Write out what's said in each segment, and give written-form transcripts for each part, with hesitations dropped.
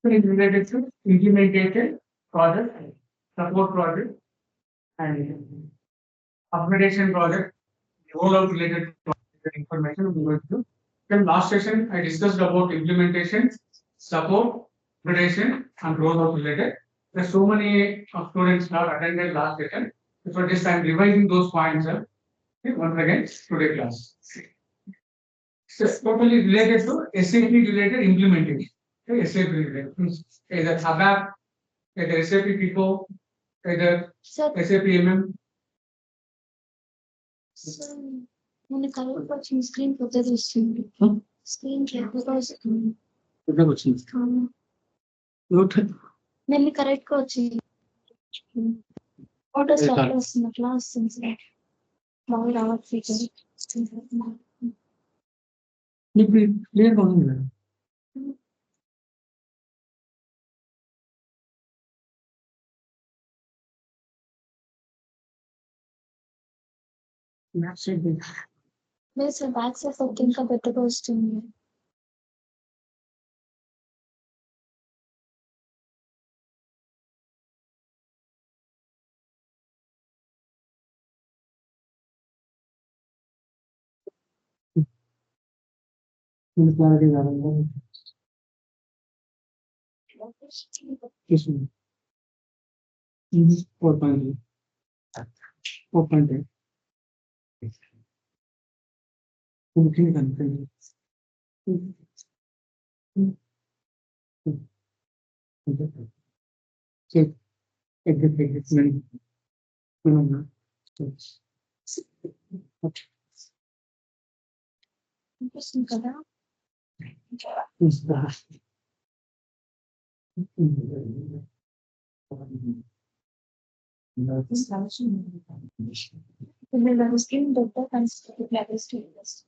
Is related to implementation project, support project, and upgradation project, rollout related information we will do. Then last session I discussed about implementation, support, upgradation, and rollout related. There's so many students have attended last session. So just I'm revising those points once again today class. So it's totally related to SAP related implementation. Okay, SAP related. Either ABAP, either SAP PICO, either Sir, SAP MM. sir, నేను correct వచ్చిన screen కొత్తది వస్తుంది screen కొత్తగా వస్తుంది నేను correct గా వచ్చింది photo start వస్తుంది అట్లా వస్తుంది సార్ బాగా రావట్లేదు ఇప్పుడు క్లియర్గా ఉంది మేడం. లేదు సార్ బ్యాక్ సైడ్ ఇంకా పెద్దగా వస్తుంది క్లారిటీ కావాలంటే తీసుకుందాం. 4.3 4.8 కింద కనిపించండి. అనిపిస్తుంది కదా నేను స్క్రీన్ పెద్ద consider levels to invest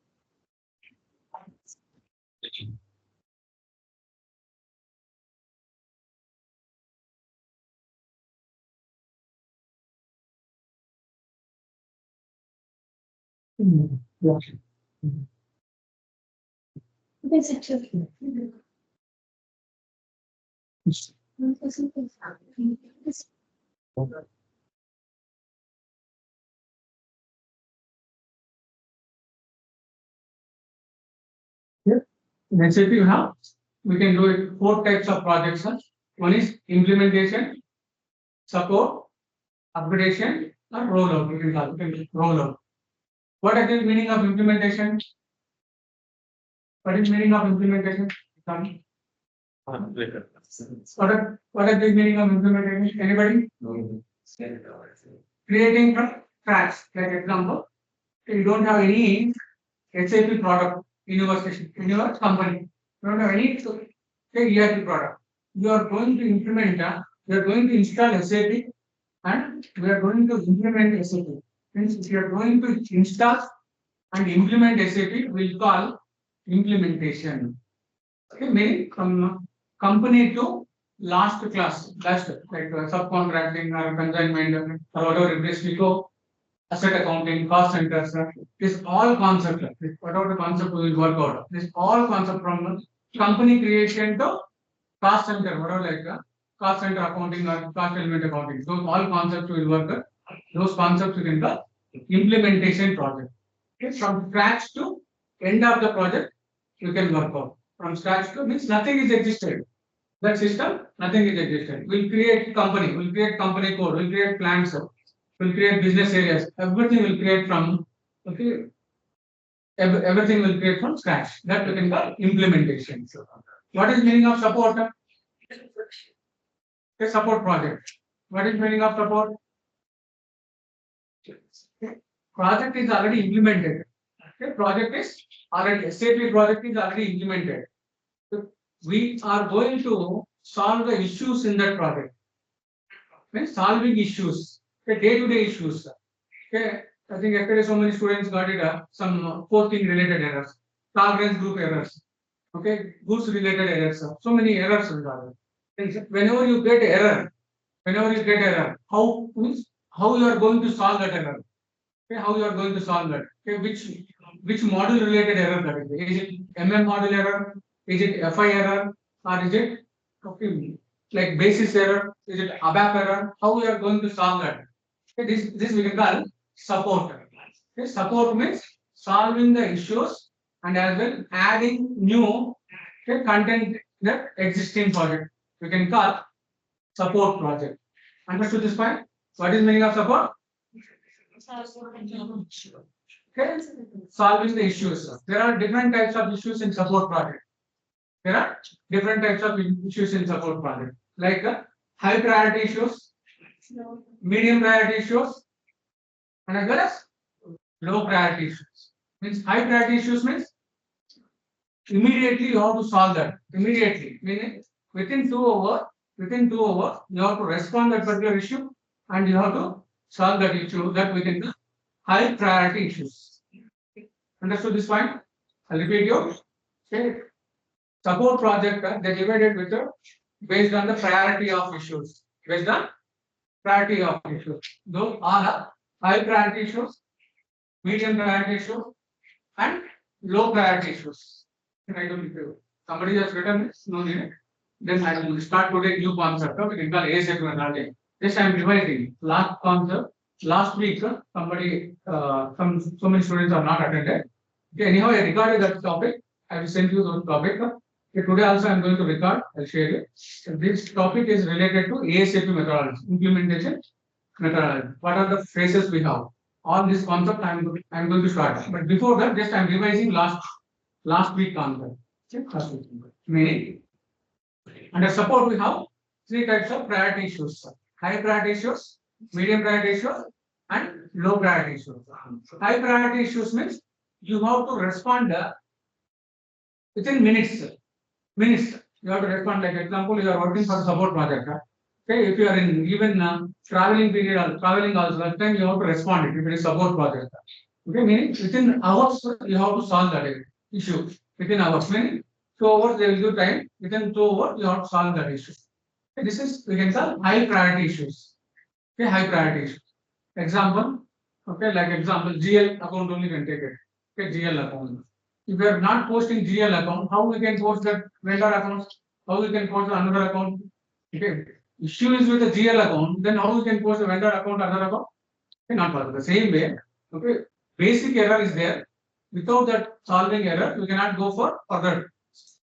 In SAP you have, we can do it 4 types of projects. One is implementation, support, upgradation, or rollout. We can call it rollout. What is the meaning of implementation? What is meaning of implementation? What is the meaning of implementation? Anybody? Creating from scratch. Like example, you don't have any SAP product in your station, in your company. You don't have any ERP product. You are going to implement, you are going to install SAP and we are going to implement SAP. Means if you are going to install and implement SAP, we will call implementation. Okay, meaning from company to last class, last like subcontracting or consignment or whatever it is, we go asset accounting, cost centers, this all concept, whatever the concept we will work out. This all concept from company creation to cost center, whatever like cost center accounting or cost element accounting. So all concepts will work. Those concepts you can call implementation project. Okay, from scratch to end of the project, you can work out. From scratch to means nothing is existed. That system, nothing is existed. We'll create company, we'll create company code, we'll create plans, we'll create business areas. Everything will create from everything will create from scratch. That we can call implementation. What is meaning of support? A support project. What is meaning of support? Project is already implemented. Okay, project is already SAP project is already implemented. So we are going to solve the issues in that project. Means solving issues, the day-to-day issues. Okay, I think yesterday so many students got it some posting related errors, tolerance group errors, okay, goods related errors. So many errors we got it. And whenever you get error, how means how you are going to solve that error? Okay, how you are going to solve that? Okay, which model related error that is? Is it MM model error? Is it FI error? Or is it okay, like basis error? Is it ABAP error? How we are going to solve that? Okay, this we can call support. Okay, support means solving the issues and as well adding new okay, content in the existing project. We can call support project. Understood this point? What is meaning of support? Okay, solving the issues. There are different types of issues in support project. There are different types of issues in support project, like high priority issues, medium priority issues, and as well as low priority issues. Means high priority issues means immediately you have to solve that. Immediately, meaning within 2 hours, you have to respond that particular issue and you have to solve that issue that within the high priority issues. Understood this point? I'll repeat you. Okay. Support project, they divided with based on the priority of issues. Based on priority of issues. Those are high priority issues, medium priority issues, and low priority issues. I don't know. Somebody has written this, no need. Then I will start today new concept. We can call ASAP methodology. This I am revising. Last concept, last week, somebody, so many students are not attended. Okay, anyhow, I recorded that topic. I will send you the topic. Okay, today also I am going to record. I'll share it. So this topic is related to ASAP methodology, implementation methodology. What are the phases we have? All this concept I am going to start. But before that, just I am revising last week concept. Okay, meaning under support we have three types of priority issues: high priority issues, medium priority issues, and low priority issues. High priority issues means you have to respond within minutes. Minutes. You have to respond. Like example, you are working for a support project. Okay, if you are in even traveling period or traveling also, that time you have to respond it if it is support project. Okay, meaning within hours you have to solve that issue. Within hours, meaning 2 hours they will give time. Within 2 hours you have to solve that issue. Okay, this is we can call high priority issues. Okay, high priority issues. Example. Okay, like example, GL account only can take it. Okay, GL account. If we are not posting GL account, how we can post that vendor accounts? How we can post another account? Okay, issue is with the GL account, then how we can post a vendor account, another account? Okay, not possible. The same way, okay, basic error is there. Without that solving error, we cannot go for further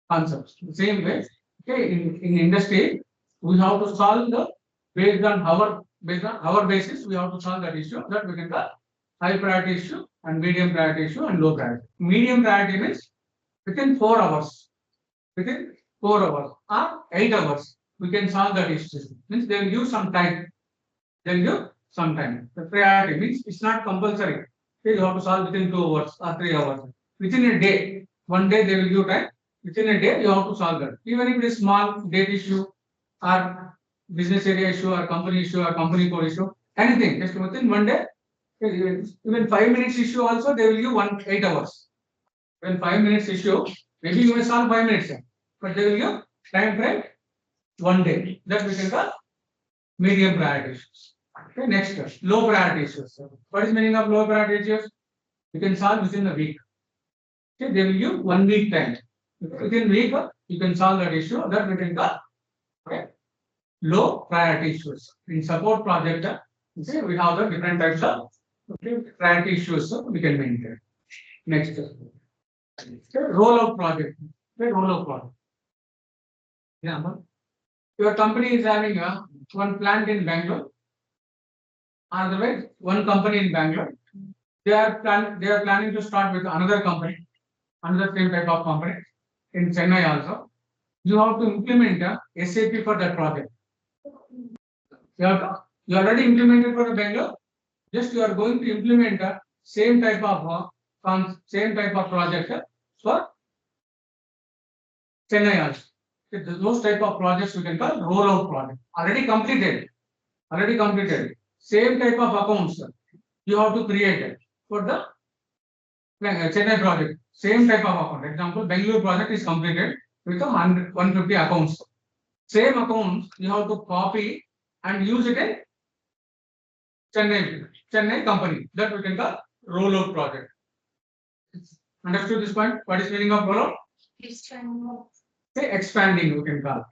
concepts. The same way, okay, in industry, we have to solve the based on our basis, we have to solve that issue that we can call high priority issue and medium priority issue and low priority. Medium priority means within 4 hours. Within 4 hours or 8 hours, we can solve that issue. Means they will give some time. They will give some time. The priority means it's not compulsory. Okay, you have to solve within 2 hours or 3 hours. Within a day, one day they will give time. Within a day, you have to solve that. Even if it is small date issue or business area issue or company code issue, anything, just within one day. Even 5 minutes issue also they will give 8 hours. When 5 minutes issue, maybe you may solve 5 minutes, but they will give time frame 1 day. That we can call medium priority issues. Okay, next low priority issues. What is meaning of low priority issues? You can solve within a week. Okay, they will give 1 week time. Within week you can solve that issue. That we can call okay, low priority issues. In support project, okay, we have the different types of okay, priority issues we can maintain. Next, okay, rollout project. Okay, rollout project. Example, your company is having one plant in Bangalore. Otherwise, one company in Bangalore. They are planning to start with another company, another same type of company in Chennai also. You have to implement SAP for that project. You already implemented for the Bangalore. Just you are going to implement same type of project for Chennai also. Those type of projects we can call rollout project. Already completed. Same type of accounts you have to create it for the Chennai project. Same type of account. Example, Bangalore project is completed with 150 accounts. Same accounts you have to copy and use it in Chennai company. That we can call rollout project. Understood this point? What is meaning of rollout? Expanding we can call.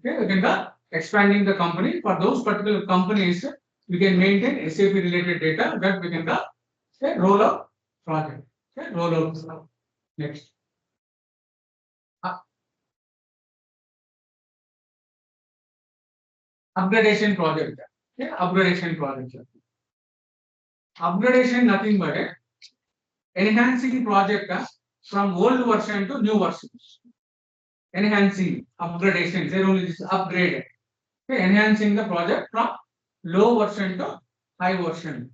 Okay, we can call expanding the company. For those particular companies, we can maintain SAP related data that we can call rollout project. Okay, rollout. Next. Upgradation project. Okay, upgradation project. Upgradation nothing but enhancing project from old version to new version. Enhancing, upgradation, there only this upgrade. Okay, enhancing the project from low version to high version.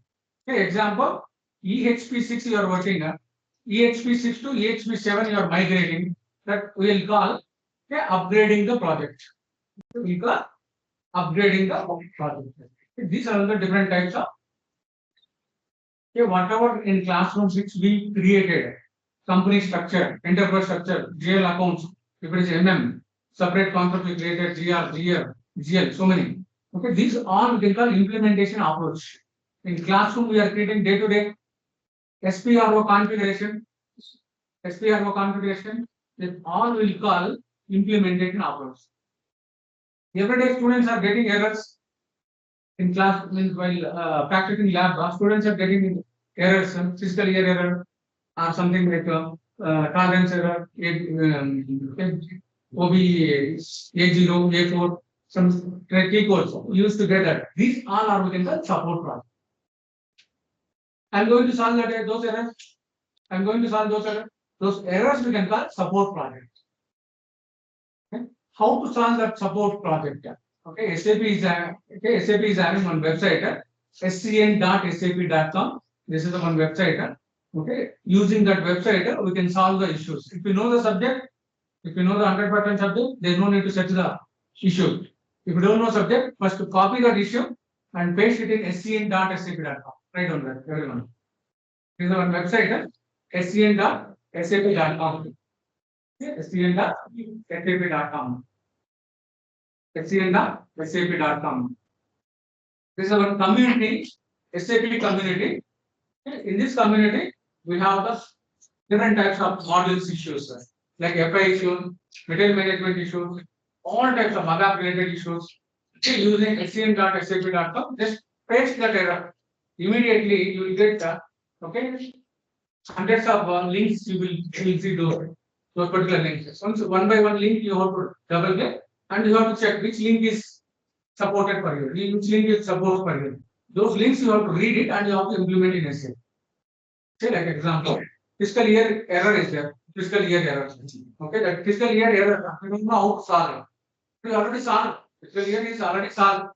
Okay, example, EHP6 you are working on, EHP6 to EHP7 you are migrating. That we will call upgrading the project. We call upgrading the project. These are the different types of whatever in classrooms which we created, company structure, enterprise structure, GL accounts, if it is separate concept we created, GL, so many. Okay, these all we can call implementation approach. In classroom, we are creating day-to-day SPRO configuration, that all will call implementation approach. Every day students are getting errors in class, means while practicing lab, students are getting errors, fiscal year error, or something like tolerance error, OB A0, A4, some key codes used to get that. These all are within the support project. I'm going to solve those errors. Those errors we can call support project. Okay? How to solve that support project? Okay, SAP is having one website, scn.sap.com. This is the one website. Okay, using that website, we can solve the issues. If you know the subject, if you know the 100% subject, there's no need to search the issue. If you don't know subject, first to copy that issue and paste it in scn.sap.com. Write on that, everyone. This is the one website, scn.sap.com. scn.sap.com. scn.sap.com. This is our community, SAP community. In this community, we have the different types of modules issues, like FI issues, material management issues, all types of other related issues. Okay, using scn.sap.com, just paste that error. Immediately, you will get hundreds of links. You will see those particular links. Once one by one link, you have to double click, and you have to check which link is supported for you, which link is supported for you. Those links you have to read it and you have to implement in SAP. Say like example, fiscal year error is there. Fiscal year error. Okay, that fiscal year error, you don't know how to solve it. We already solved. Fiscal year is already solved,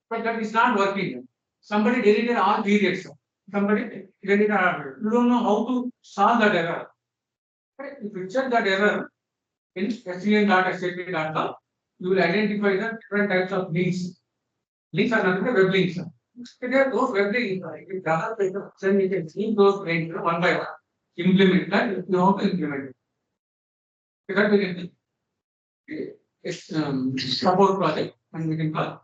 but that is not working. Somebody deleted all periods. Somebody deleted all. You don't know how to solve that error. If you check that error in scn.sap.com, you will identify the different types of links. Links are nothing but web links. Those web links, then you can see those links one by one. Implement that, you have to implement it. That we can it's support project, and we can call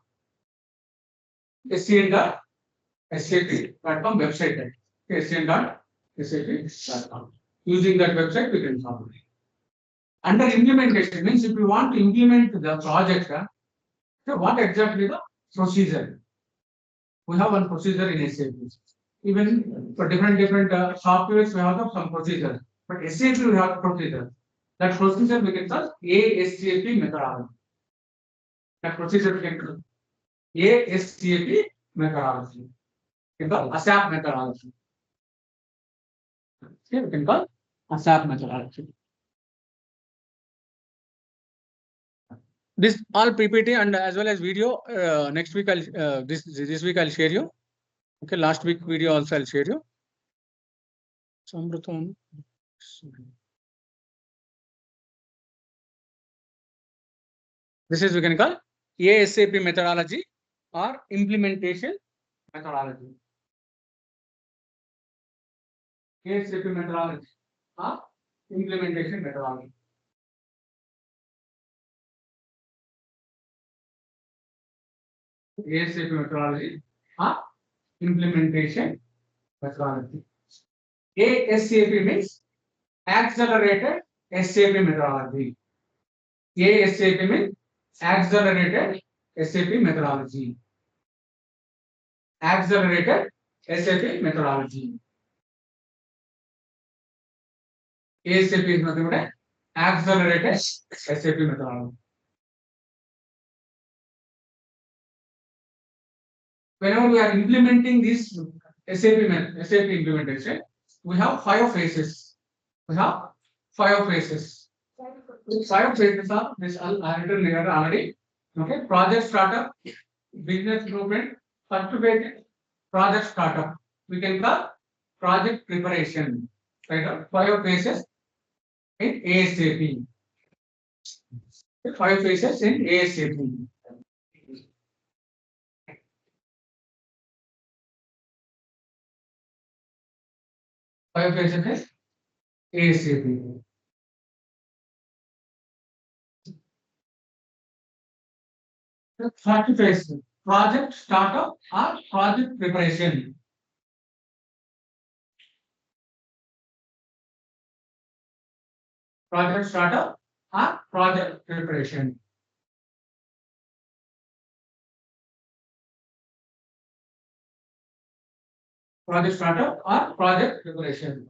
scn.sap.com website. scn.sap.com. Using that website, we can solve it. Under implementation means if you want to implement the project, so what exactly the procedure? We have one procedure in SAP. Even for different softwares, we have some procedures. But SAP we have procedure. That procedure we can call ASAP methodology. That procedure we can call ASAP methodology. We can call ASAP methodology. Okay, we can call ASAP methodology. This all PPT and as well as video. Next week I'll this week I'll share you. Okay, last week video also I'll share you. Samrutan. This is we can call ASAP methodology or implementation methodology. ASAP methodology or implementation methodology. ASAP methodology or implementation methodology. ASAP means accelerated SAP methodology. ASAP means accelerated SAP methodology. Accelerated SAP methodology. ASAP is nothing but accelerated SAP methodology. Whenever we are implementing this SAP implementation, we have 5 phases. We have 5 phases. 5 phases are this written here already. Okay, project startup, business blueprint, first phase, project startup. We can call project preparation. Right? 5 phases in ASAP. 5 phases in ASAP. Five phases is ASAP. The third phase, project startup or project preparation. Project startup or project preparation. Project startup or project preparation.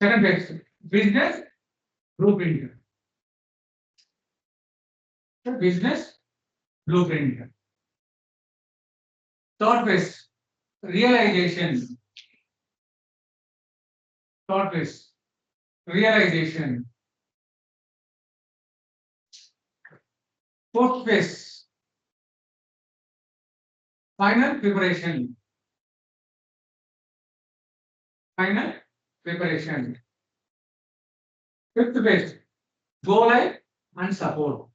Second phase, business blueprint. Business blueprint. Third phase, realization. Third phase, realization. Fourth phase, final preparation. Final preparation. Fifth phase, go live and support.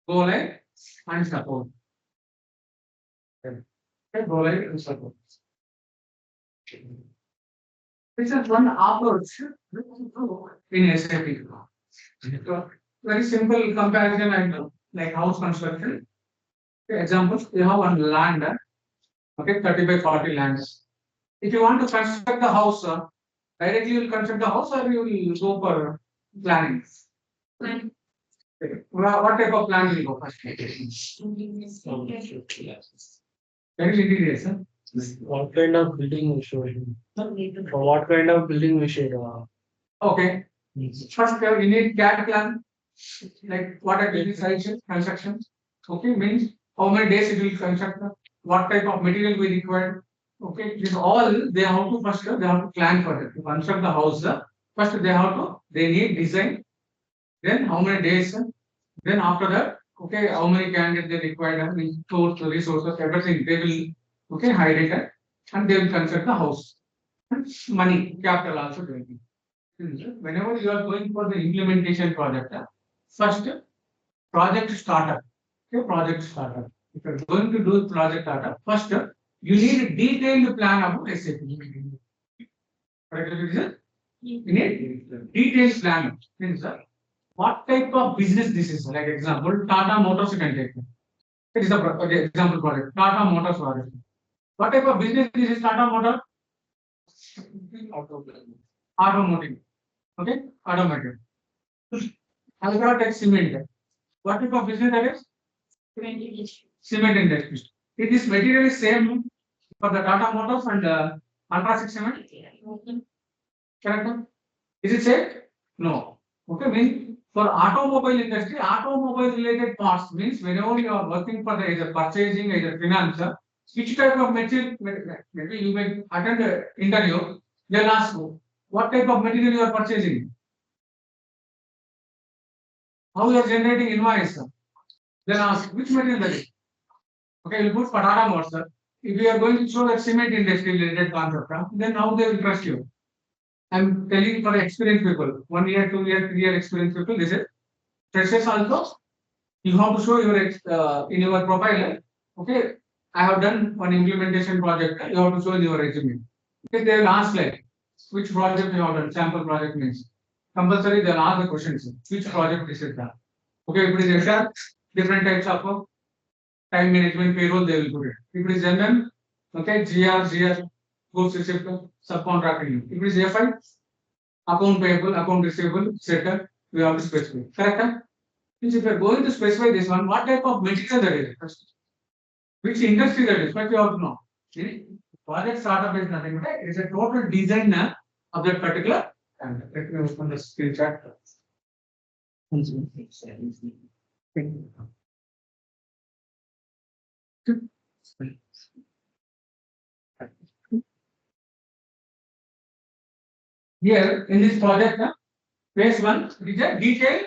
Go live and support. Okay, go live and support. This is one approach in SAP. So, very simple comparison I know, like house construction. Okay, examples, you have one land, okay, 30 by 40 lands. If you want to construct the house, directly you will construct the house or you will go for planning? Okay. What type of plan will you go first? Very interior, sir. What kind of building we should? For what kind of building we should? Okay. First, you need CAD plan, like what are building sites, construction. Okay, means how many days it will construct, what type of material we require. Okay, this all they have to first they have to plan for it. To construct the house, first they need design, then how many days, then after that, okay, how many candidates they require, tools, resources, everything they will hide it and they will construct the house. And money, capital also they will be. Whenever you are going for the implementation project, first project startup. Okay, project startup. If you are going to do project startup, first you need a detailed plan about SAP. Correct? You need detailed plan. Means what type of business this is? Like example, Tata Motors you can take. It is the example project. Tata Motors project. What type of business this is Tata Motor? Automotive. Okay, automotive. Ultratech cement. What type of business that is? Cement industry. It is material is same for the Tata Motors and Ultratech cement. Correct? Is it same? No. Okay, means for automobile industry, automobile related parts means whenever you are working for the either purchasing, either finance, which type of material, maybe you may attend the interview, they'll ask you, what type of material you are purchasing? How you are generating invoice? Then ask, which material that is? Okay, you put for Tata Motors. If you are going to show that cement industry related concept, then how they will trust you? I'm telling for experienced people, 1 year, 2 year, 3 year experienced people. This is freshers also. You have to show your in your profile. Okay, I have done one implementation project. You have to show in your resume. Okay, they will ask like which project you have done. Sample project means compulsory. They will ask the questions. Which project this is that? Okay, if it is HR, different types of time management payroll they will put it. If it is MM, okay, GR, goods receivable, subcontracting. If it is FI, account payable, account receivable, setup, we have to specify. Correct? Huh? Means if you are going to specify this one, what type of material that is? First, which industry that is? What you have to know. See, project startup is nothing but it is a total design of that particular. And let me open the screen chat. Here in this project, phase one is a detailed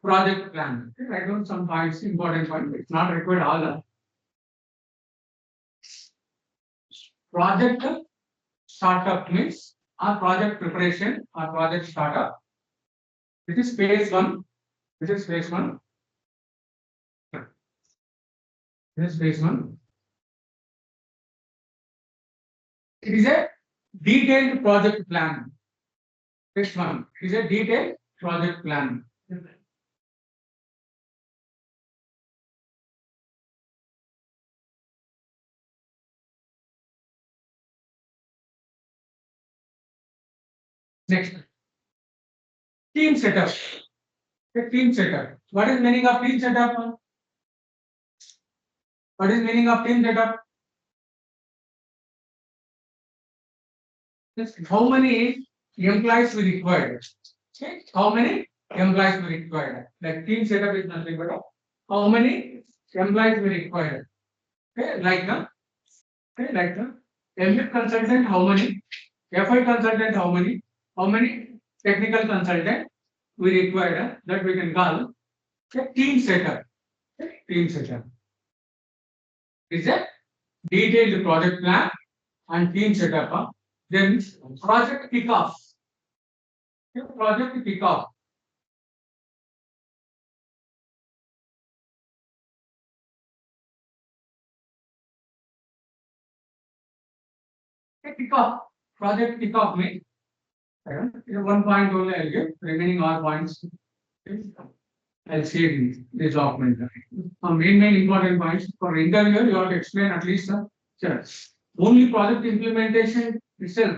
project plan. Write down some points, important points. It's not required all. Project startup means our project preparation, our project startup. This is phase one. This is phase one. This is phase one. It is a detailed project plan. Phase one is a detailed project plan. Next, team setup. The team setup. What is meaning of team setup? What is meaning of team setup? How many employees we required? Okay. How many employees we required? Like team setup is nothing but how many employees we required? Okay, like the MF consultant, how many? FI consultant, how many? How many technical consultant we required? That we can call team setup. Okay, team setup is a detailed project plan and team setup. Then project kickoff. Project kickoff. Kickoff. Project kickoff means one point only I'll give, remaining all points I'll see in this document. Main important points for interviewer, you have to explain at least only project implementation itself,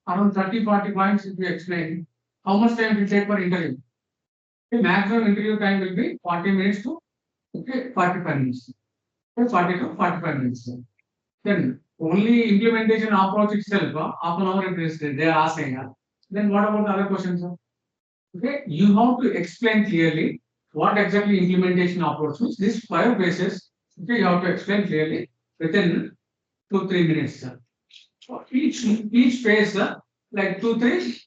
around 30-40 points if you explain. How much time will take for interview? The maximum interview time will be 40 minutes to 45 minutes. 40 to 45 minutes. Then only implementation approach itself, half an hour they are asking. Then what about other questions? Okay, you have to explain clearly what exactly implementation approach means. These 5 phases, okay, you have to explain clearly within 2-3 minutes. For each phase, like 2-3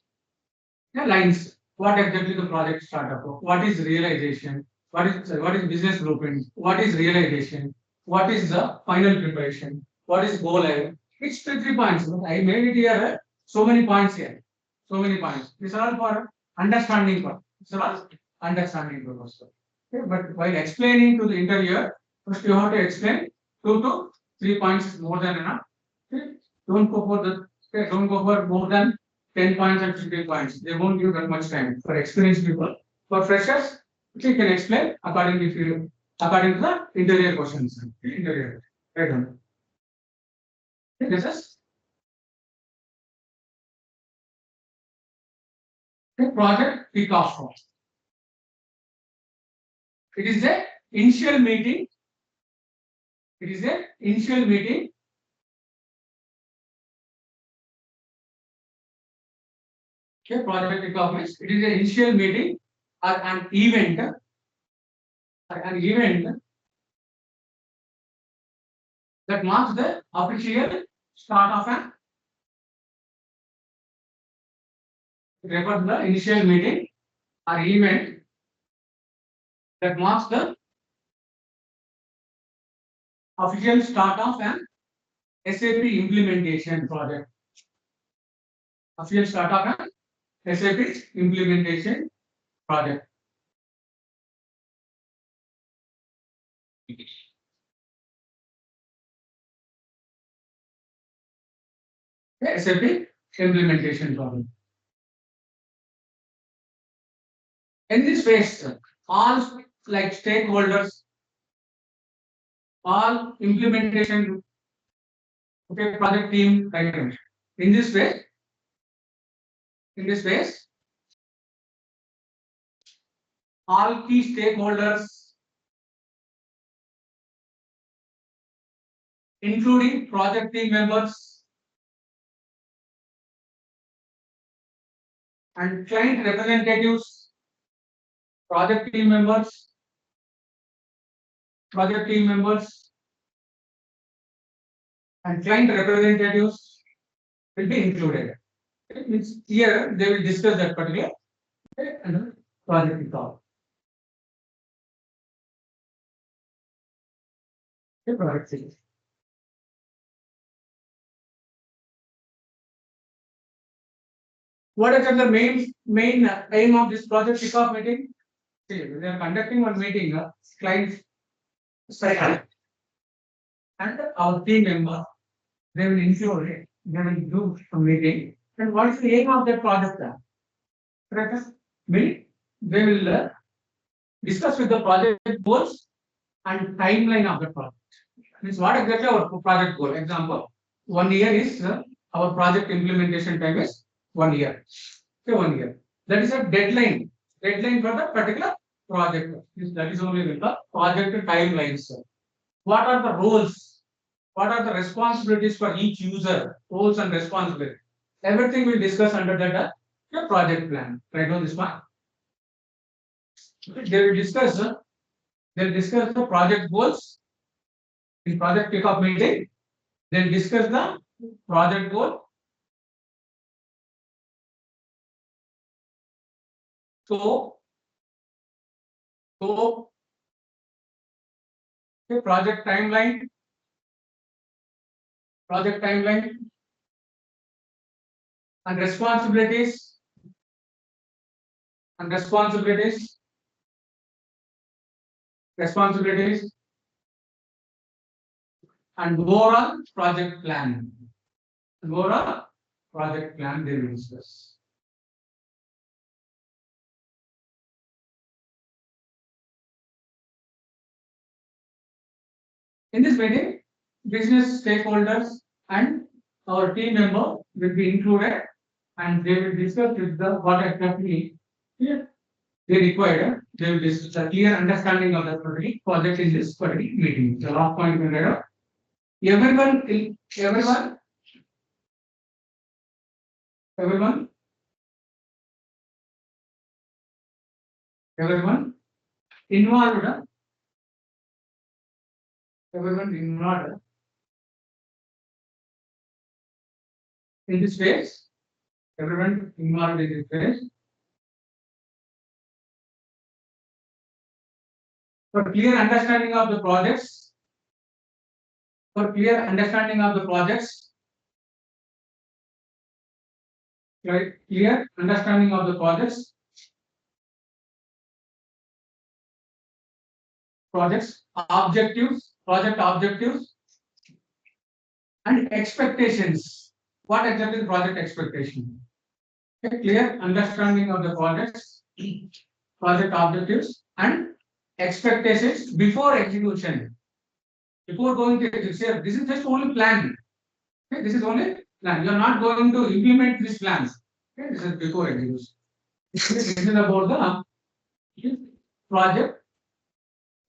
lines. What exactly the project startup? What is realization? What is business blueprint? What is realization? What is the final preparation? What is go live? It's 3 points. I made it here. So many points here. So many points. These are all for understanding. These are all understanding purpose. Okay, but while explaining to the interviewer, first you have to explain 2 to 3 points more than enough. Okay? Don't go for more than 10 points and 15 points. They won't give that much time for experienced people. For freshers, you can explain according to the interior questions. Interior. Right on. This is the project kickoff. It is the initial meeting. It is the initial meeting. Okay, project kickoff means it is an initial meeting or an event. That marks the official start of an refer to the initial meeting or event that marks the official start of an SAP implementation project. Official start of an SAP implementation project. SAP implementation project. In this phase, all like stakeholders, all implementation, okay, project team, right? In this phase, all key stakeholders, including project team members and client representatives, project team members, and client representatives will be included. It means here they will discuss that particular project itself. Product series. What is the main aim of this project kickoff meeting? See, they are conducting one meeting, client side and our team member. They will include it. They will do a meeting. And what is the aim of that project? Correct? They will discuss with the project goals and timeline of the project. Means what exactly our project goal? Example, 1 year is our project implementation time is 1 year. Okay, 1 year. That is a deadline. Deadline for the particular project. That is only with the project timelines. What are the roles? What are the responsibilities for each user? Roles and responsibilities. Everything will discuss under that project plan. Right on this one. They will discuss. They'll discuss the project goals in project kickoff meeting. They'll discuss the project goal. So the project timeline and responsibilities and overall project plan. Overall project plan they will discuss. In this meeting, business stakeholders and our team member will be included and they will discuss with the what exactly they require. They will discuss a clear understanding of the project in this particular meeting. The last point everyone involved in this phase. Everyone involved in this phase. For clear understanding of the projects. Clear understanding of the projects, project objectives, and expectations. What exactly is project expectation? A clear understanding of the projects, project objectives, and expectations before execution. Before going to execution, this is just only plan. Okay, this is only plan. You are not going to implement these plans. Okay, this is before execution. This is about the project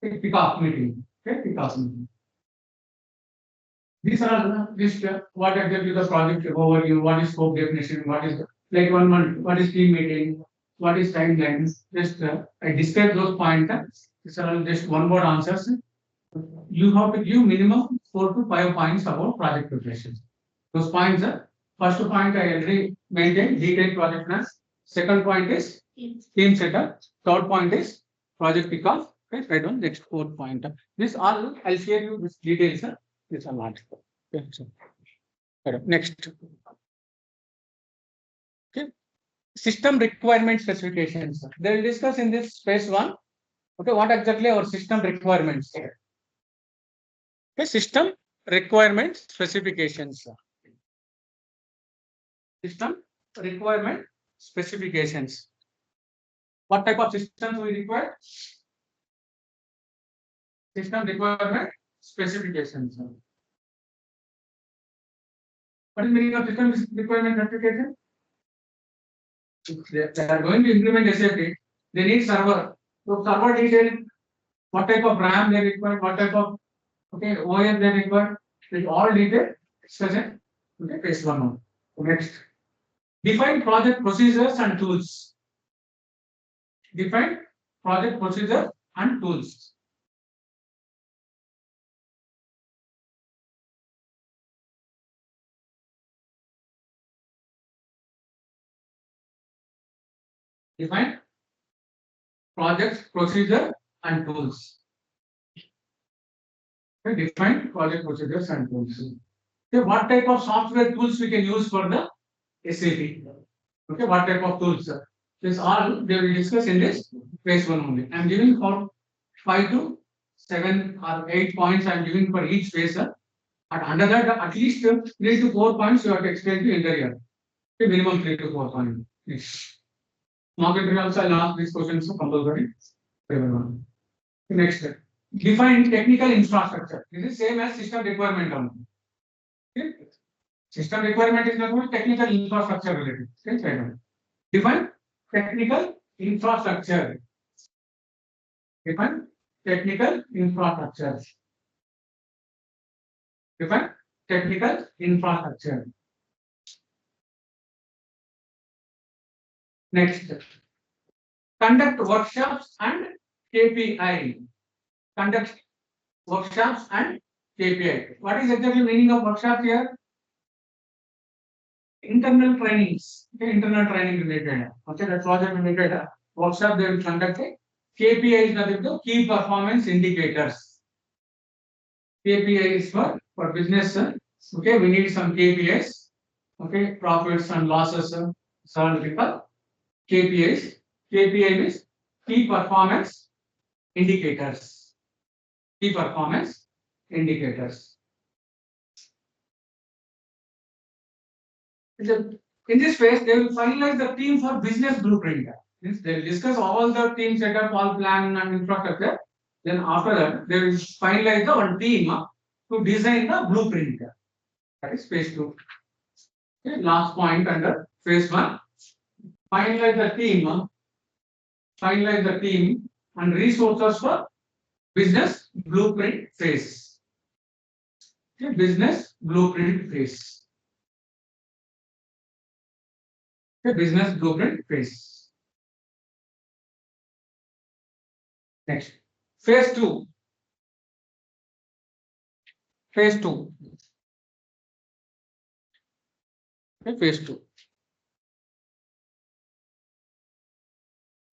kickoff meeting. Okay, kickoff meeting. These are this what exactly the project overview, what is scope definition, what is like 1 month, what is team meeting, what is timelines. Just I described those points. These are just one word answers. You have to give minimum 4 to 5 points about project preparation. Those points are first point I already maintained detailed project plans. Second point is team setup. Third point is project kickoff. Okay, right on next fourth point. This all I'll share you this details. This are not. Okay, so next. Okay. System requirement specifications. They will discuss in this phase one. Okay, what exactly our system requirements? Okay, system requirement specifications. System requirement specifications. What type of systems we require? System requirement specifications. What is the meaning of system requirement specification? If they are going to implement SAP, they need server. So server detail, what type of RAM they require, what type of OS they require, with all detail discussion. Okay, phase one now. Next, define project procedures and tools. Define project procedure and tools. Define project procedure and tools. Okay, define project procedures and tools. Okay, what type of software tools we can use for the SAP? Okay, what type of tools? This all they will discuss in this phase one only. I am giving for 5 to 7 or 8 points. I am giving for each phase. And under that, at least 3 to 4 points you have to explain to entire year. Okay, minimum 3 to 4 points. Next. Market also I'll ask these questions compulsory. Everyone. Next. Define technical infrastructure. This is same as system requirement only. Okay. System requirement is not technical infrastructure related. Okay. Define technical infrastructure. Define technical infrastructure. Define technical infrastructure. Next. Conduct workshops and KPI. Conduct workshops and KPI. What is exactly meaning of workshop here? Internal trainings. Okay, internal training related. Okay, that's what related. Workshop they will conduct. KPI is nothing but key performance indicators. KPI is for business. Okay, we need some KPIs. Okay, profits and losses. People. KPIs. KPI is key performance indicators. Key performance indicators. In this phase, they will finalize the theme for business blueprint. Means they will discuss all the team setup, all plan and infrastructure. Then after that, they will finalize the one team to design the blueprint. That is phase two. Okay, last point under phase one. Finalize the team. Finalize the team and resources for business blueprint phase. Okay, business blueprint phase. Okay, business blueprint phase. Next, phase two. Phase two. Okay, phase two.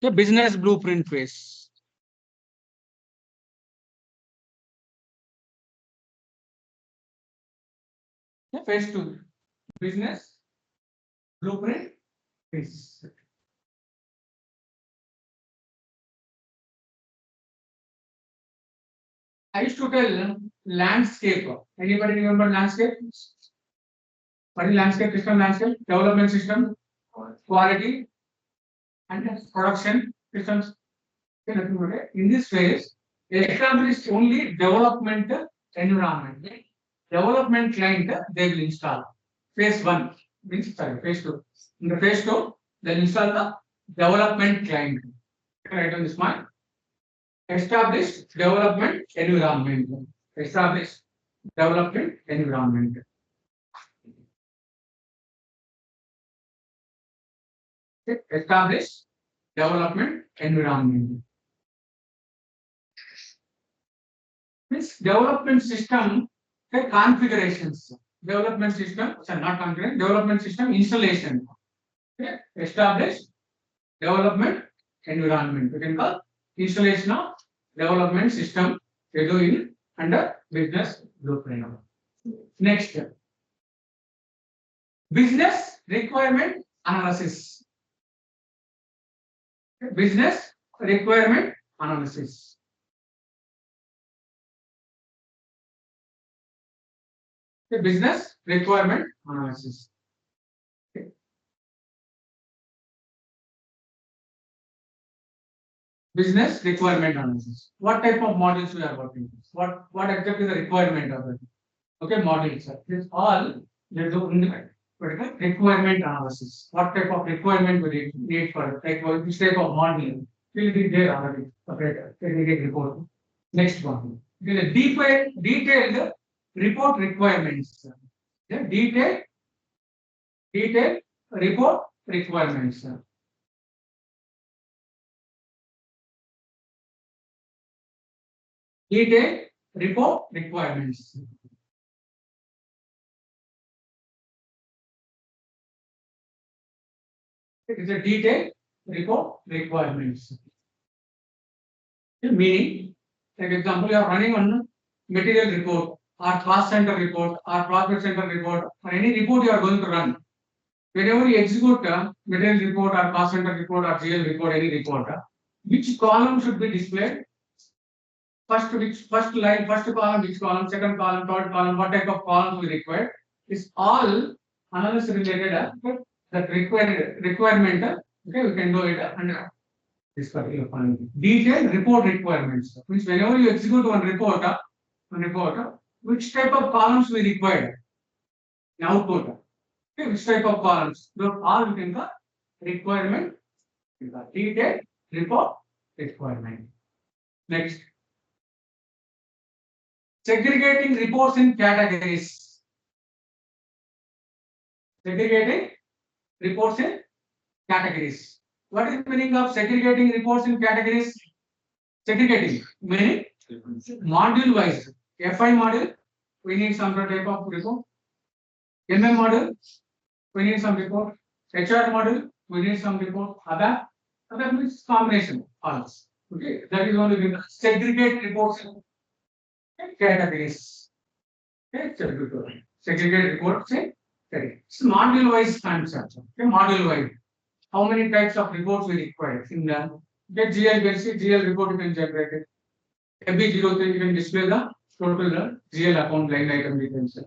Okay, business blueprint phase. Okay, phase two. Business blueprint phase. I used to tell landscape. Anybody remember landscape? What is landscape? System landscape, development system, quality, and production systems. In this phase, establish only development environment. Development client they will install. Phase one means phase two. In the phase two, they will install the development client. Write on this point. Establish development environment. Establish development environment. Establish development environment. This development system configurations. Development system, sorry, not configuration, development system installation. Okay. Establish development environment. We can call installation of development system they do in under business blueprint. Next, business requirement analysis. Business requirement analysis. Business requirement analysis. Business requirement analysis. What type of models we are working with? What exactly the requirement of it? Okay, models. This all they do in the requirement analysis. What type of requirement we need for it? Like which type of model will be there already. Separate technical report. Next one. It is a detailed report requirements. Yeah, detailed report requirements. Detailed report requirements. It is a detailed report requirements. Meaning, like example, you are running on material report or cost center report or profit center report or any report you are going to run. Whenever you execute a material report or cost center report or GL report, any report, which column should be displayed? First line, first column, which column, second column, third column, what type of columns we require? Is all analysis related that requirement. Okay, we can do it under this particular point. Detailed report requirements, which whenever you execute one report, which type of columns we require in output. Okay, which type of columns? Those all within the requirement. Detailed report requirement. Next. Segregating reports in categories. Segregating reports in categories. What is the meaning of segregating reports in categories? Segregating meaning module wise. FI module, we need some type of report. MM module, we need some report. HR module, we need some report. Other means combination. Also. Okay, that is only the segregate reports in categories. Okay, segregate reports in categories. It's module wise concept. Okay, module wise. How many types of reports we require in the GL report you can generate it. FB03 you can display the total GL account line item details.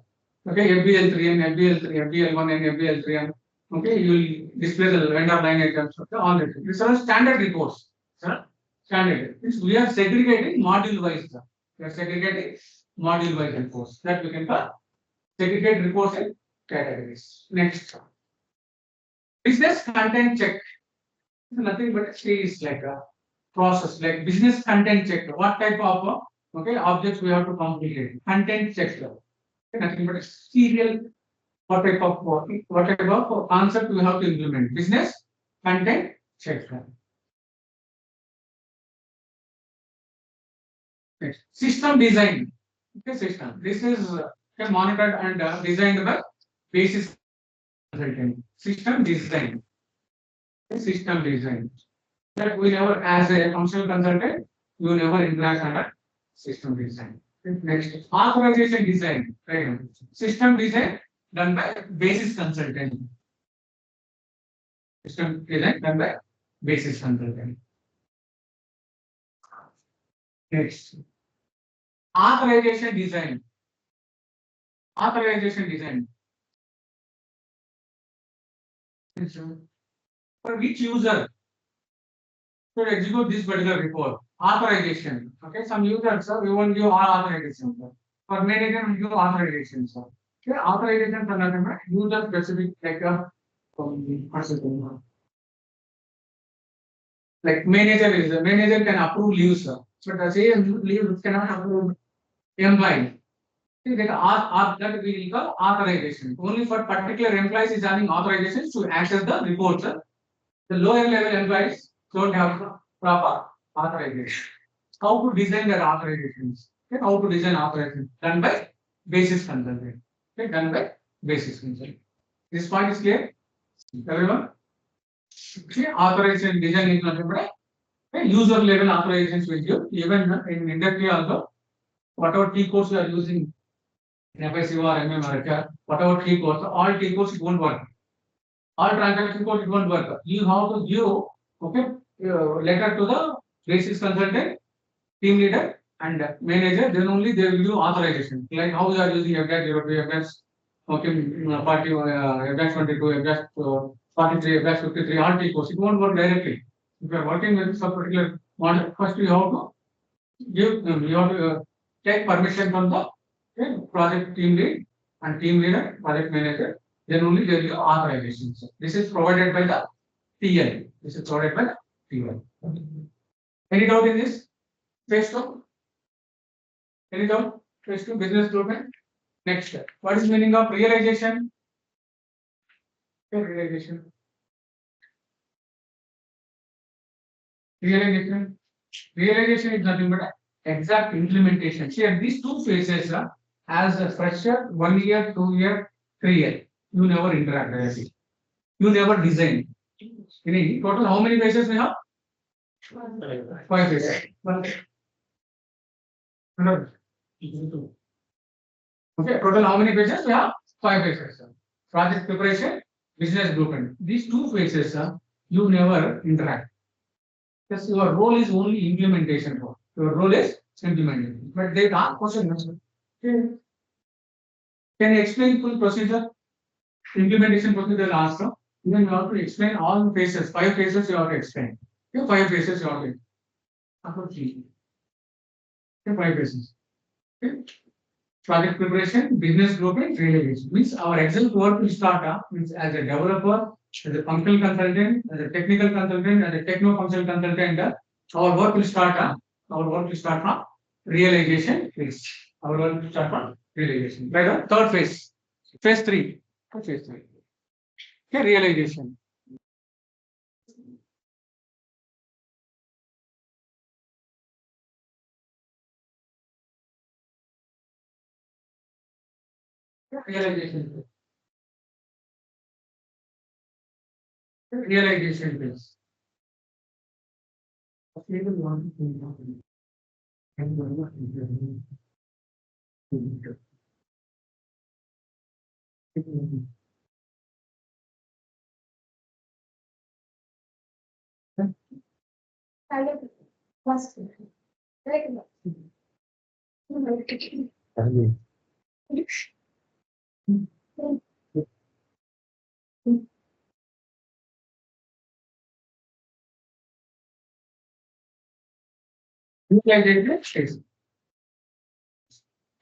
Okay, FBL3 and FBL3, FBL1 and FBL3 and okay, you will display the vendor line items. Okay, all that. These are standard reports. Standard. We are segregating module wise. We are segregating module wise reports that we can call segregate reports in categories. Next. Business content check. Nothing but is like a process, like business content check. What type of objects we have to complete? Content check. Nothing but a serial. What type of concept we have to implement? Business content check. Next. System design. Okay, system. This is monitored and designed by basis consultant. System design. System design. That we never, as a functional consultant, you never interact under system design. Next, authorization design. Right. System design done by basis consultant. System design done by basis consultant. Next, authorization design. Authorization design. For which user to execute this particular report? Authorization. Okay, some users, we won't give all authorization. For manager, we give authorization. Okay, authorization for nothing but user specific like manager can approve leaves, but the same leave cannot approve employee. That we will call authorization. Only for particular employees is having authorization to access the reports. The lower level employees don't have proper authorization. How to design their authorizations? Okay, how to design authorization? Done by basis consultant. Okay, done by basis consultant. This point is clear? Everyone? Okay, authorization design is nothing but user level authorizations with you. Even in industry also, whatever T codes you are using in FICO or MM or HR, whatever T codes, it won't work. All transaction code, it won't work. You have to give letter to the basis consultant, team leader, and manager. Then only they will give authorization. Like how you are using FDAX 02, FDAX, okay, 40, FDAX 22, FDAX 43, FDAX 53, all T codes. It won't work directly. If you are working with some particular model, first you have to you have to take permission from the project team lead and team leader, project manager. Then only there will be authorization. So this is provided by the TL. This is provided by the TL. Any doubt in this? Phase 2? Any doubt? Phase 2 business development. Next step. What is meaning of realization? Realization. Realization. Realization is nothing but exact implementation. Here, these two phases are as a fresher, 1 year, 2 year, 3 year. You never interact directly. You never design. In total, how many phases we have? 5 phases. Okay, total how many phases we have? 5 phases. Project preparation, business blueprint. These two phases, you never interact. Because your role is only implementation. Your role is implementation. But they ask question. Can you explain full procedure? Implementation procedure last. Then you have to explain all the phases. 5 phases you have to explain. 5 phases you have to explain. 5 phases. Okay. Project preparation, business blueprint, realization. Means our exact work will start means as a developer, as a functional consultant, as a technical consultant, as a techno-functional consultant. Our work will start. Our work will start from realization phase. Our work will start from realization. Right? Third phase. Phase 3. Phase 3. Okay, realization. Realization. Realization phase. Realization phase.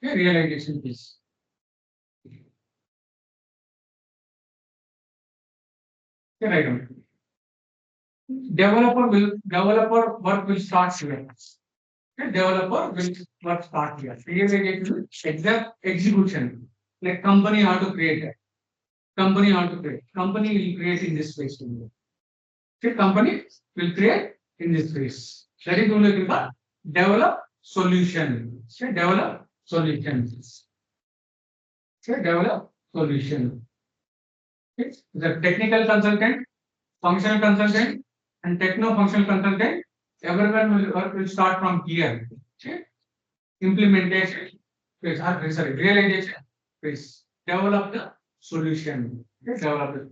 Okay, realization phase. Okay, right on. Developer work will start here. Okay, developer will work start here. Realization exact execution. Like company how to create it. Company how to create. Company will create in this phase. Okay, company will create in this phase. That is only called develop solution. Okay, develop solution. Okay, develop solution. Okay, the technical consultant, functional consultant, and techno-functional consultant, everyone will start from here. Okay? Implementation phase, sorry, realization phase. Develop the solution. Okay? Develop it.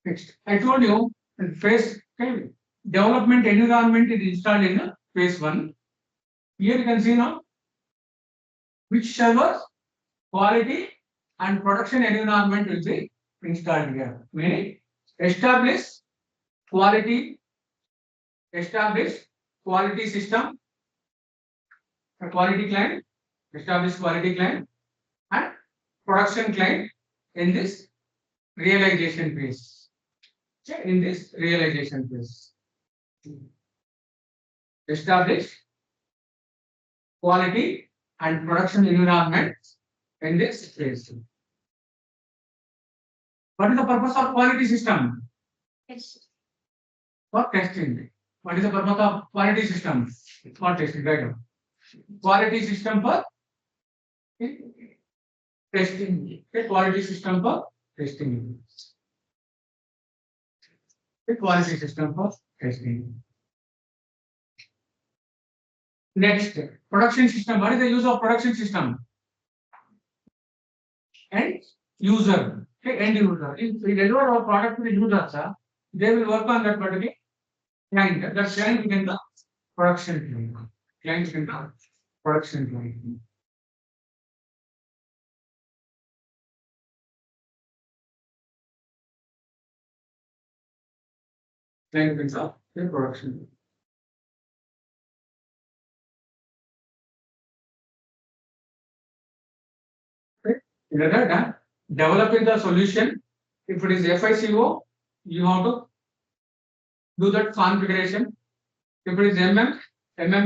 Next, I told you phase okay, development environment is installed in phase 1. Here you can see now which servers, quality, and production environment will be installed here. Meaning establish quality system, a quality client, establish quality client, and production client in this realization phase. In this realization phase. Establish quality and production environment in this phase. What is the purpose of quality system? Yes. For testing. What is the purpose of quality system? For testing, right? Quality system for testing. Quality system for testing. Quality system for testing. Next, production system. What is the use of production system? End user. End user. If we deliver our product to the user, they will work on that particular client. That client in the production client. Client in the production client. Client in the production. Rather than developing the solution, if it is FICO, you have to do that configuration. If it is MM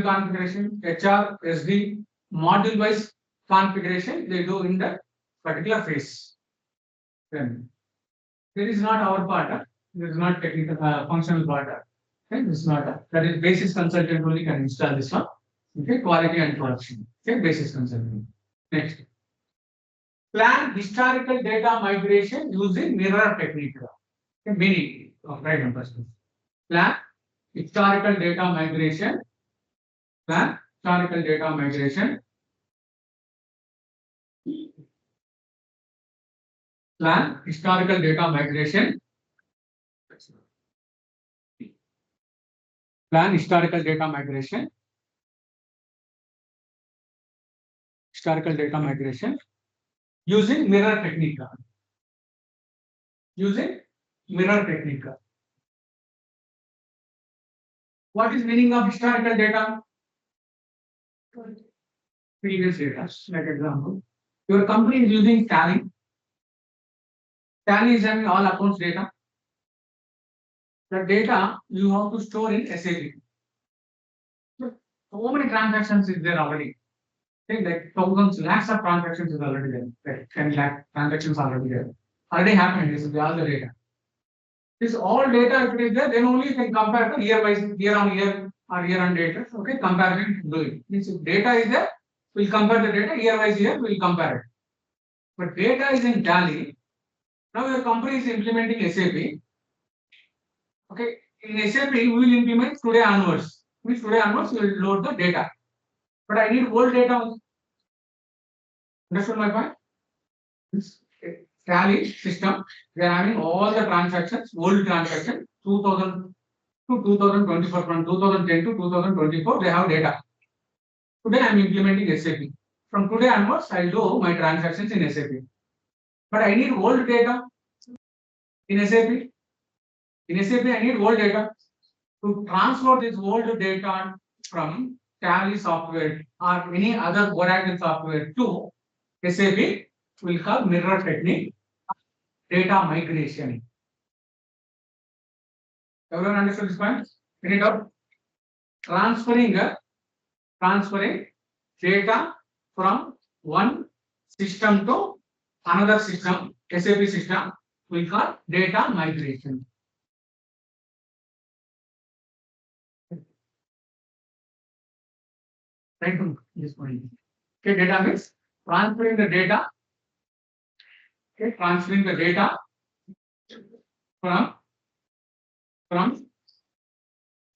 configuration, HR, SD, module wise configuration, they do in that particular phase. Then there is not our part, there is not technical functional part. Okay, this is not that is basis consultant only can install this one. Okay, quality and production. Okay, basis consultant. Next. Plan historical data migration using mirror technique. Okay, meaning of right number. Plan historical data migration. Plan historical data migration. Plan historical data migration. Plan historical data migration. Historical data migration using mirror technique. Using mirror technique. What is meaning of historical data? Previous data. Like example, your company is using Tally. Tally is having all accounts data. The data you have to store in SAP. So many transactions is there already. Think like thousands, lakhs of transactions is already there. Like 10 lakh transactions already there. Already happened. This is all the data. This all data if it is there, then only you can compare the year wise, year on year or year on data. Okay, comparison do it. Means if data is there, we'll compare the data year wise year, we'll compare it. But data is in Tally. Now your company is implementing SAP. Okay, in SAP we will implement today onwards. Means today onwards we will load the data. But I need old data. Understood my point? This Tally system, they are having all the transactions, old transactions, 2000 to 2024, from 2010 to 2024, they have data. Today I am implementing SAP. From today onwards, I will do my transactions in SAP. But I need old data in SAP. In SAP, I need old data. To transfer this old data from Tally software or any other Oracle software to SAP, will call mirror technique, data migration. Everyone understood this point? Any doubt? Transferring data from one system to another system, SAP system, we call data migration. Right from this point. Okay, data means transferring the data. Okay, transferring the data from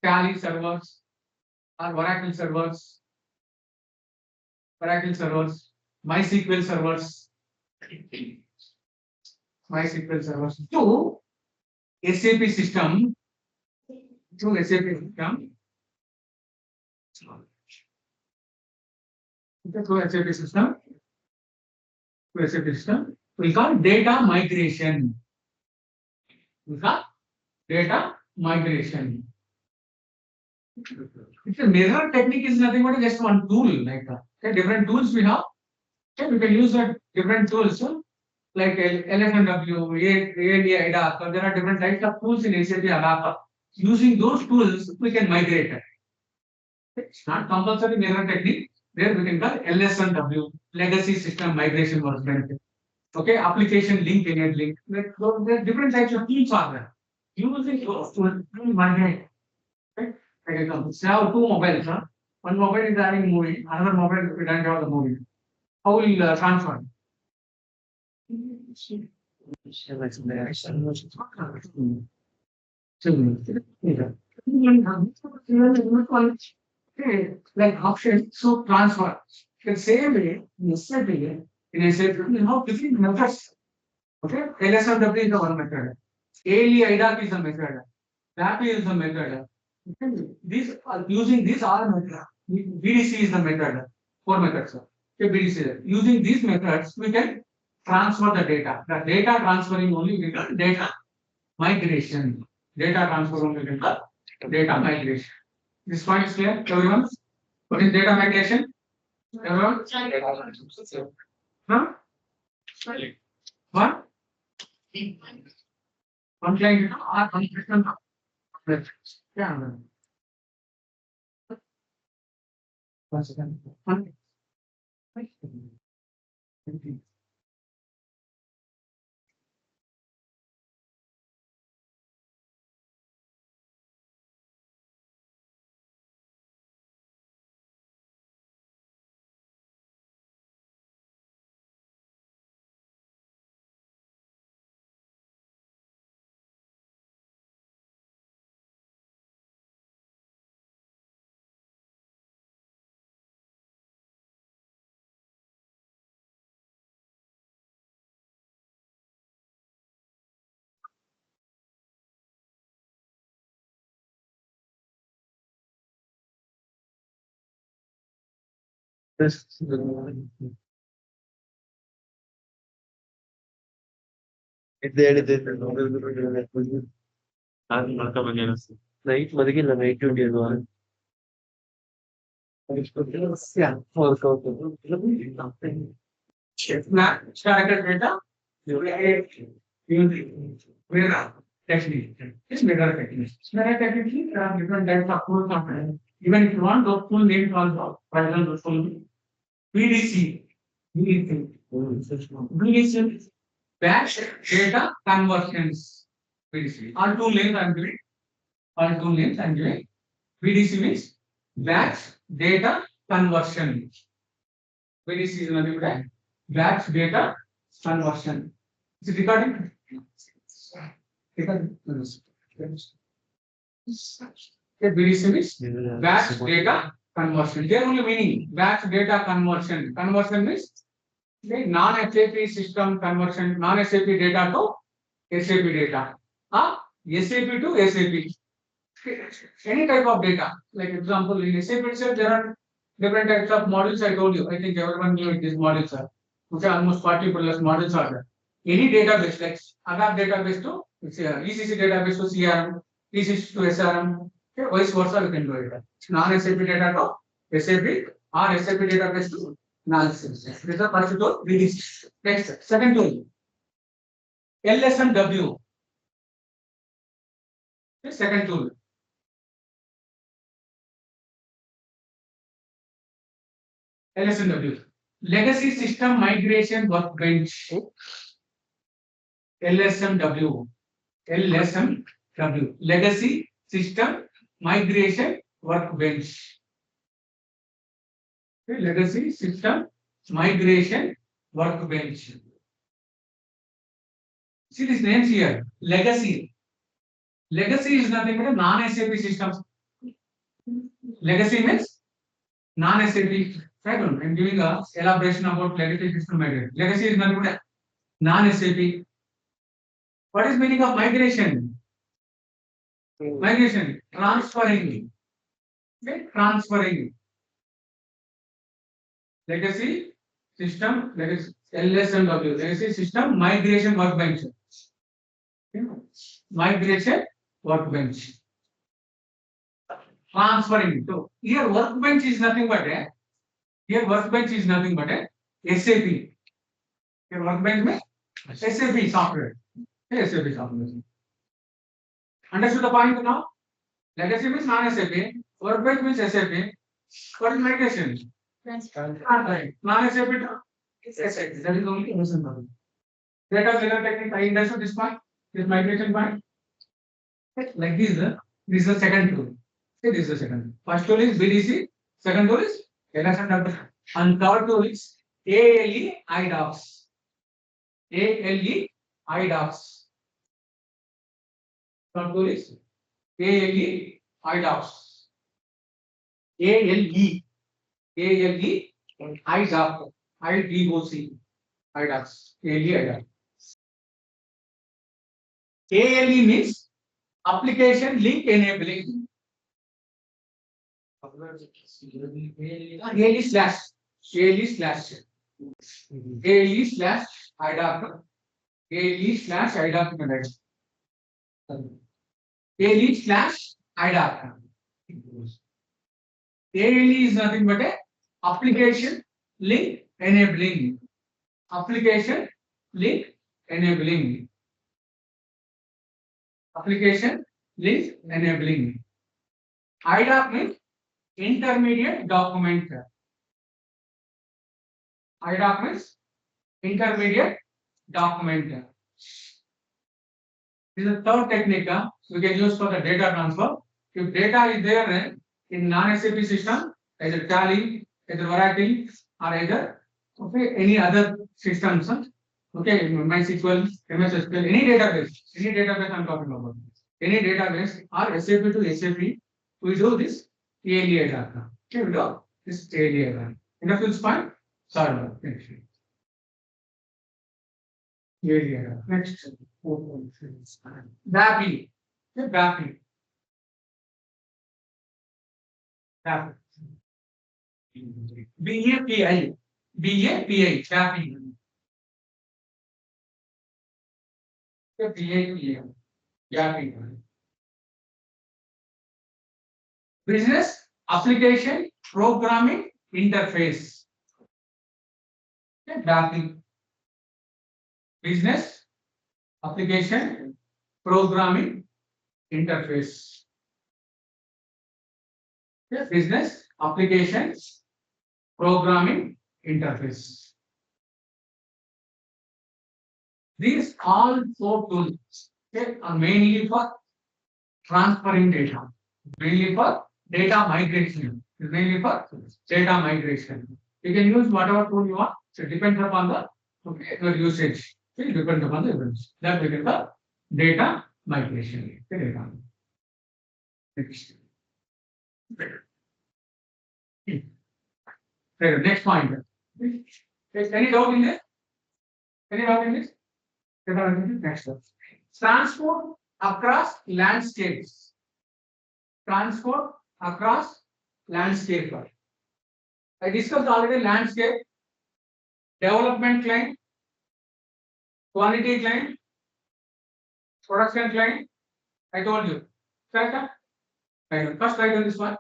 Tally servers or Oracle servers, MySQL servers, to SAP system, to SAP system, we call data migration. It's a mirror technique is nothing but just one tool. Like okay, different tools we have. Okay, we can use that different tools like LSMW, AAD, IDA. So there are different types of tools in SAP ABAP. Using those tools, we can migrate it. It's not compulsory mirror technique. There we can call LSMW, legacy system migration work benefit. Okay, application link enabling. Like there are different types of tools are there. Using those tools, we migrate. Okay, like example, say I have two mobiles. One mobile is having movie, another mobile we don't have the movie. How will transfer? Okay, like option, so transfer. The same way, in SAP, you have different methods. Okay, LSMW is the one method. ALE IDOC is a method. SAP is a method. These using these all method. BDC is the method. 4 methods. Okay, BDC. Using these methods, we can transfer the data. The data transferring only we can data migration. Data transfer only we can data migration. This point is clear, everyone? What is data migration? Everyone? Huh? What? One client or one system. Yeah. One second. Night ಮಲಗಿಲ್ಲ night duty ಅಲ್ವಾ Started data. Mirror technique. It's mirror technique. Mirror technique, there are different types of full components. Even if you want those full names also, for example, full BDC, BDC, batch data conversions. BDC. All two names I'm giving. All two names I'm giving. BDC means batch data conversion. BDC is nothing but batch data conversion. Is it recording? BDC means batch data conversion. They are only meaning batch data conversion. Conversion means non-SAP system conversion, non-SAP data to SAP data. SAP to SAP. Any type of data. Like example, in SAP itself, there are different types of models. I told you. I think everyone knew these models are. Okay, almost 40 plus models are there. Any database like ABAP database to ECC database to CRM, ECC to SRM, okay, vice versa, we can do it. Non-SAP data to SAP or SAP database to non-SAP. This is the first tool. BDC. Next, second tool. LSMW. The second tool. LSMW. Legacy System Migration Workbench. LSMW. LSMW. Legacy System Migration Workbench. Okay, Legacy System Migration Workbench. See these names here. Legacy. Legacy is nothing but a non-SAP systems. Legacy means non-SAP. I'm giving a elaboration about legacy system migration. Legacy is nothing but a non-SAP. What is meaning of migration? Migration, transferring. Okay, transferring. Legacy system, legacy LSMW, legacy system migration workbench. Okay. Migration workbench. Transferring. So here workbench is nothing but a SAP. Here workbench means SAP software. SAP software. Understood the point now? Legacy means non-SAP. Workbench means SAP. What is migration? Non-SAP is SAP. That is only SAP. Data layer technique. I understood this point. This migration point. Like this is the second tool. This is the second. First tool is BDC. Second tool is LSMW. And third tool is ALE IDOCS. ALE IDOCS. Third tool is ALE IDOCS. ALE IDOC. IDOC. IDOCS. ALE IDOC. ALE means application link enabling. ALE slash ALE slash ALE slash IDOC ALE slash IDOC ALE slash IDOC. ALE is nothing but a application link enabling. Application link enabling. Application link enabling. IDOC means intermediate document. IDOC means intermediate document. This is the third technique we can use for the data transfer. If data is there in non-SAP system, either Tally, either Oracle, or either any other systems, okay, MySQL, MS SQL, any database I'm talking about, any database or SAP to SAP, we do this ALE data. Okay, we do this ALE data. Enough is fine. Sorry, next. ALE next. BAPI. BAPI. BAPI. BAPI. BAPI. BAPI. BAPI. Business Application Programming Interface. BAPI. Business Application Programming Interface. Business Application Programming Interface. These all four tools are mainly for transferring data, mainly for data migration. Mainly for data migration. You can use whatever tool you want. So it depends upon the your usage. It depends upon the events. That becomes the data migration. Next. Next point. Any doubt in this? Any doubt in this? Next. Transport across landscapes. Transport across landscape. I discussed already landscape, development client, quality client, production client. I told you. Correct? First write on this one.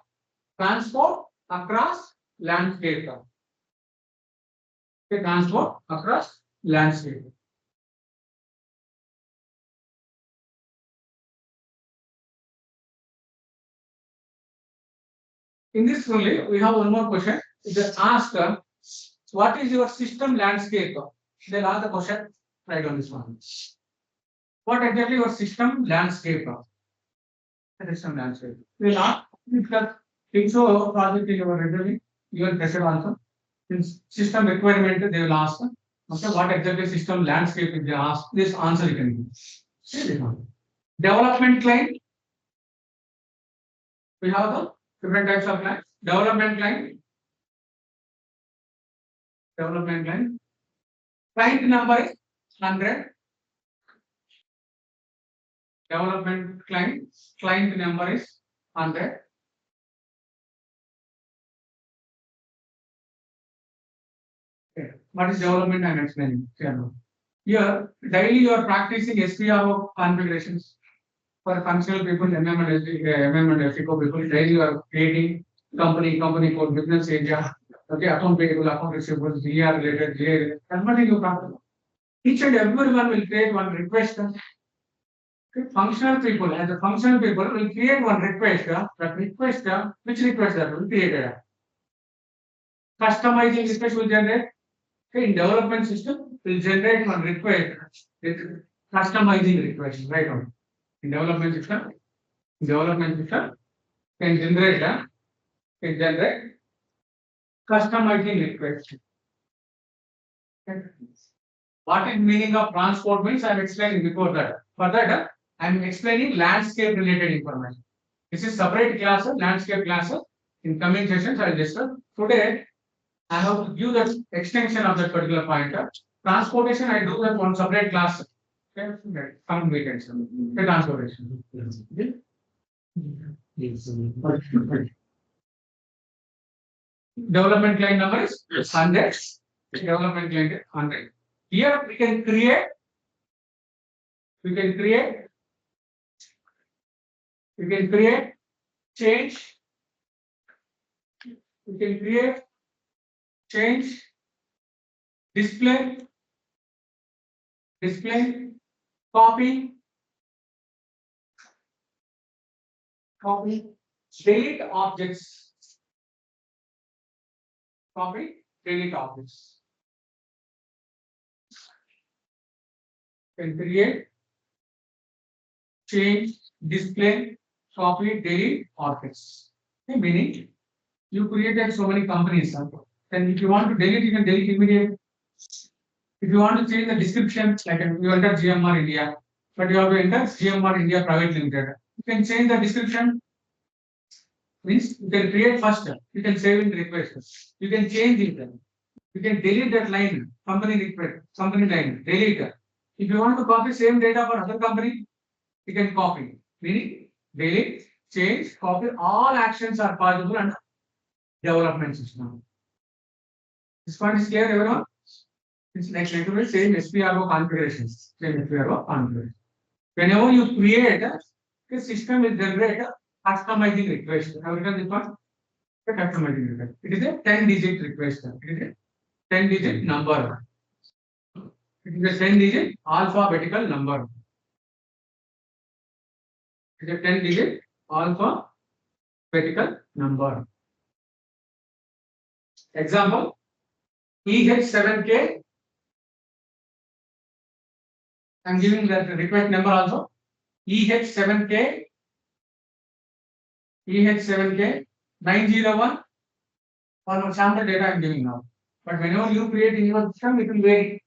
Transport across landscape. Okay, transport across landscape. In this only, we have one more question. It is asked, what is your system landscape? They'll ask the question, write on this one. What exactly your system landscape? System landscape. We'll ask, if so, project in your resume, you will pressure also. In system requirement, they will ask, okay, what exactly system landscape if they ask, this answer you can give. Development client. We have the different types of clients. Development client. Development client. Client number is 100. Development client. Client number is 100. Okay. What is development? I am explaining. Here, daily you are practicing SPRO configurations. For functional people, MM and FICO people, daily you are creating company code, business area, okay, account payable, account receivable, GR related, GA related, converting your problem. Each and everyone will create one request. Okay, functional people, as a functional people will create one request. That request, which request that will be created? Customizing request will generate. Okay, in development system, will generate one request. Customizing request, right on. In development system can generate customizing request. Okay. What is meaning of transport means I am explaining before that. For that, I am explaining landscape related information. This is separate classes, landscape classes. In coming sessions, I will discuss. Today, I have to give the extension of that particular point. Transportation, I do that one separate class. communication, the transportation. Okay? Development client number is 100. Development client is 100. Here we can create, we can change, we can create, change, display, copy, delete objects, copy, delete objects. Can create, change, display, copy, delete objects. Okay, meaning you created so many companies. Then if you want to delete, you can delete immediately. If you want to change the description, like you enter GMR India, but you have to enter GMR India Private Limited. You can change the description. Means you can create first, you can save in request. You can change it. You can delete that line, company request, company line, delete it. If you want to copy same data for other company, you can copy. Meaning delete, change, copy, all actions are possible under development system. This point is clear, everyone? It's like same SPRO configurations. Same SPRO configuration. Whenever you create, the system will generate a customizing request. Have you done this one? The customizing request. It is a 10-digit request. It is a 10-digit number. It is a 10-digit alphabetical number. It is a 10-digit alphabetical number. Example, EH7K. I am giving the request number also. EH7K 901 or sample data I am giving now. But whenever you create in your system, it will vary.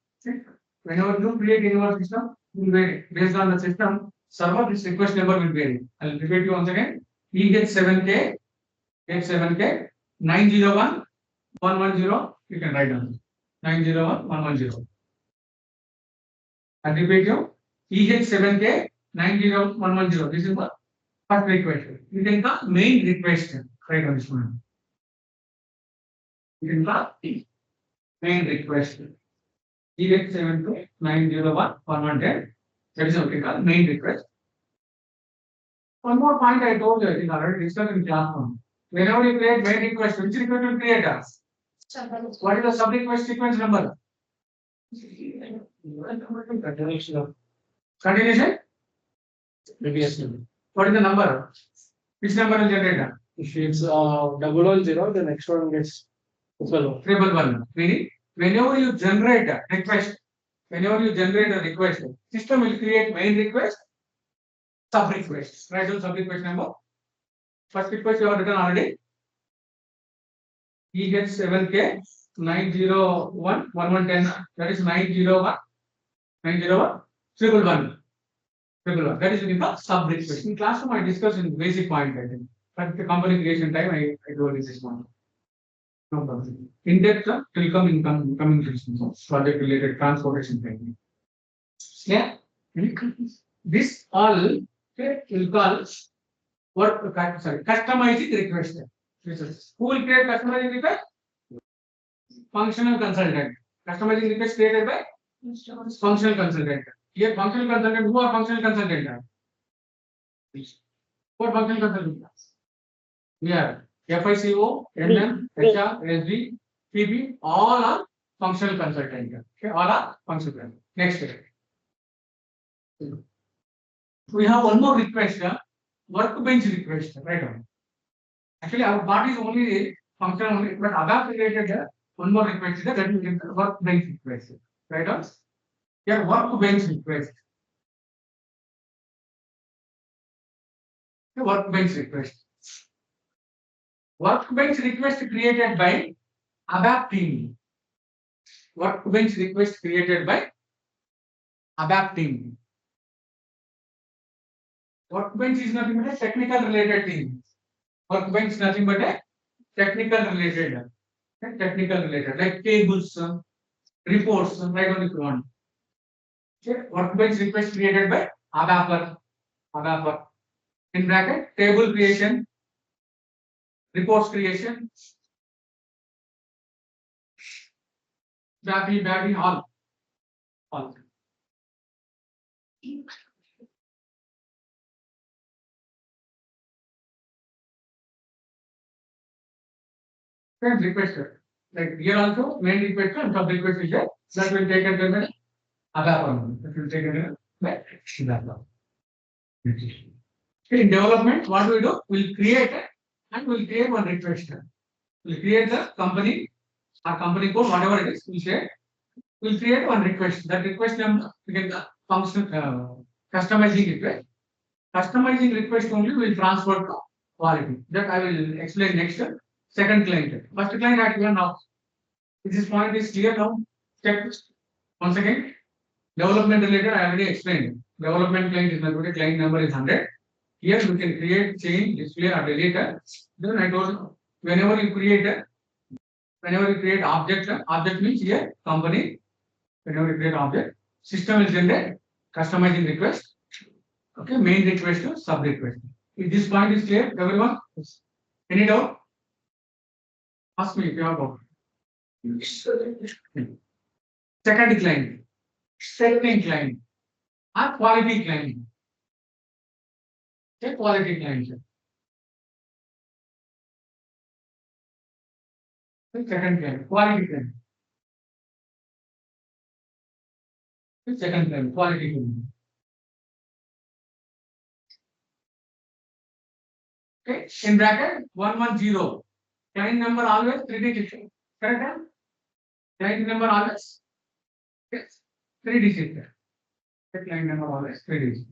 Whenever you create in your system, it will vary. Based on the system server, this request number will vary. I will repeat you once again. EH7K 901 110. You can write down 901 110. I repeat you. EH7K 90110. This is the first request. You can call main request. Right on this one. You can call main request. EH7K 901 110. That is what we call main request. One more point I told you, I think already discussed in class one. Whenever you create main request, which request will create us? What is the sub request sequence number? Continuation. Continuation? Previous number. What is the number? Which number will generate? If it's 000, the next one gets 111. Meaning, whenever you generate a request, system will create main request, sub request. Write down sub request number. First request you have written already. EH7K 901 1110. That is 901 111. That is the sub request. In classroom, I discussed in basic point, I think. But the company creation time, I told this one. No problem. In depth, will come in coming sessions. Project related transportation training. Yeah. This all will call customizing request. Who will create customizing request? Functional consultant. Customizing request created by functional consultant. Here, functional consultant. Who are functional consultant? Who are functional consultants? Yeah. FICO, NM, HR, SD, PP, all are functional consultant. Okay, all are functional. Next. We have one more request, workbench request, right on. Actually, our part is only functional only, but other related one more request is that is workbench request, right on. Here, workbench request. Workbench request. Workbench request created by ABAP team. Workbench request created by ABAP team. Workbench is nothing but a technical related thing. Workbench is nothing but a technical related. Like tables, reports, right on if you want. Okay. Workbench request created by ABAPer. In bracket, table creation, reports creation, BAPI, all. Then requester. Like here also, main requester and sub request is there. That will take it as ABAPer. That will take it as ABAPer. In development, what we do? We'll create it and we'll create one requester. We'll create the company or company code, whatever it is, we'll create one request. That request number, we can function customizing request. Customizing request only will transfer to quality. That I will explain next. Second client. First client I given now. This point is clear now. Check once again. Development related, I already explained. Development client is not good. Client number is 100. Here we can create, change, display, or delete it. Then I told you, whenever you create object means here company. Whenever you create object, system will generate customizing request. Okay, main request to sub request. If this point is clear, everyone? Any doubt? Ask me if you have doubt. Second client, second client, or quality client. Okay, quality client. Second client, quality client. Second client, quality client. Okay, in bracket 110. Client number always 3 digits. Correct? Client number always 3 digits. Client number always 3 digits.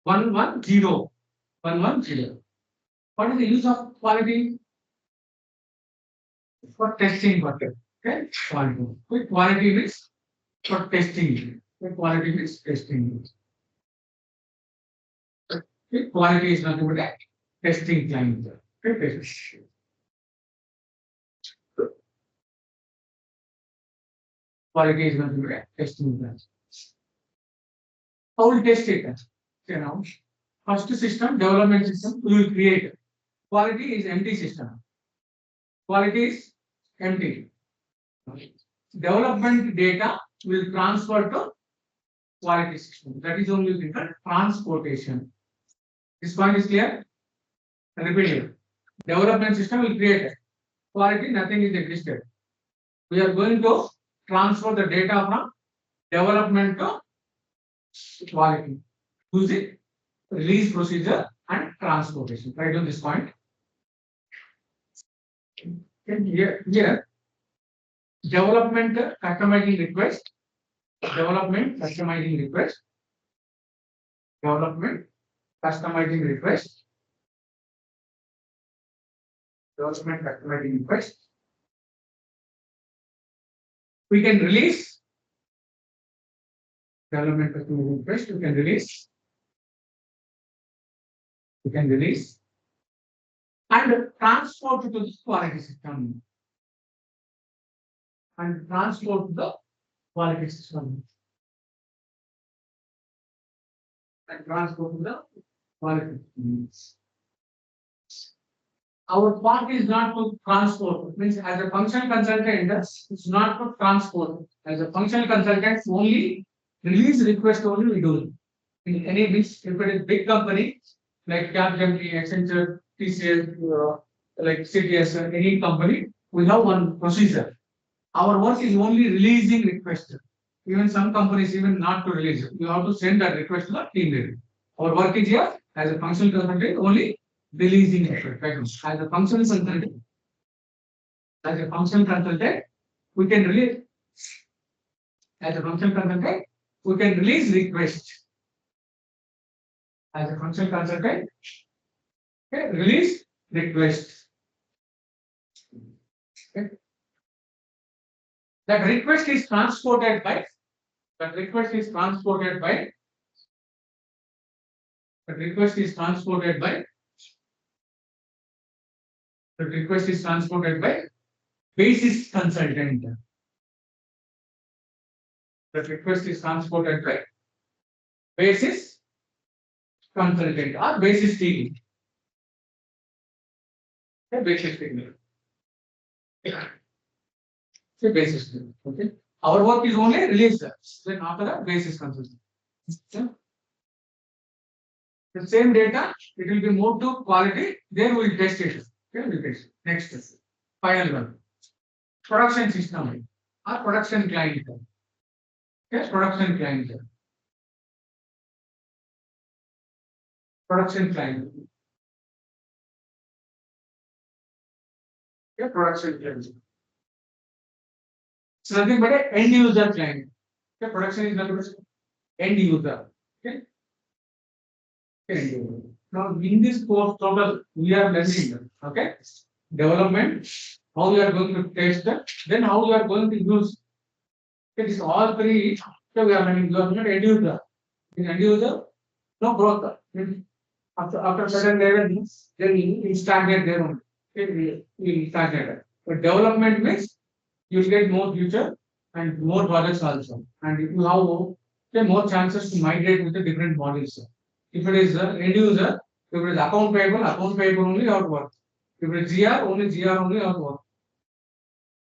110. 110. What is the use of quality? For testing purpose. Okay, quality. Quick quality means for testing. Quick quality means testing. Quick quality is nothing but a testing client. Okay, quality is nothing but a testing client. How will test it? You know, first system, development system, we will create. Quality is empty system. Quality is empty. Development data will transfer to quality system. That is only written transportation. This point is clear? Repeat it. Development system will create it. Quality, nothing is existed. We are going to transfer the data from development to quality using release procedure and transportation. Right on this point. Here, development customizing request. Development customizing request. Development customizing request. Development customizing request. We can release development customizing request. We can release. We can release and transport to the quality system. And transport to the quality system. And transport to the quality system. Our part is not to transport. It means as a functional consultant, it's not to transport. As a functional consultant, only release request only we do. In any big, if it is big company like Capgemini, Accenture, TCS, like CTS, any company, we have one procedure. Our work is only releasing request. Even some companies even not to release it. You have to send that request to the team leader. Our work is here as a functional consultant only releasing request. As a functional consultant, we can release. As a functional consultant, we can release request. As a functional consultant, okay, release request. Okay. That request is transported by. That request is transported by. That request is transported by. The request is transported by basis consultant. That request is transported by basis consultant or basis team. Okay, basis team. So basis team. Okay. Our work is only release that. Then after that, basis consultant. Okay. The same data, it will be moved to quality. There we will test it. Okay, we test. Next, final one. Production system or production client. Okay, production client. Production client. Okay, production client. It's nothing but an end user client. Okay, production is nothing but end user. Okay, end user. Now, in this course, total we are learning. Okay, development, how you are going to test that, then how you are going to use. It is all three. So we are learning. You are not end user. In end user, no broker. After certain level, then we stagnate there only. We stagnate. But development means you will get more future and more projects also. And if you have more chances to migrate with the different models. If it is end user, if it is account payable only or work. If it is GR only or work.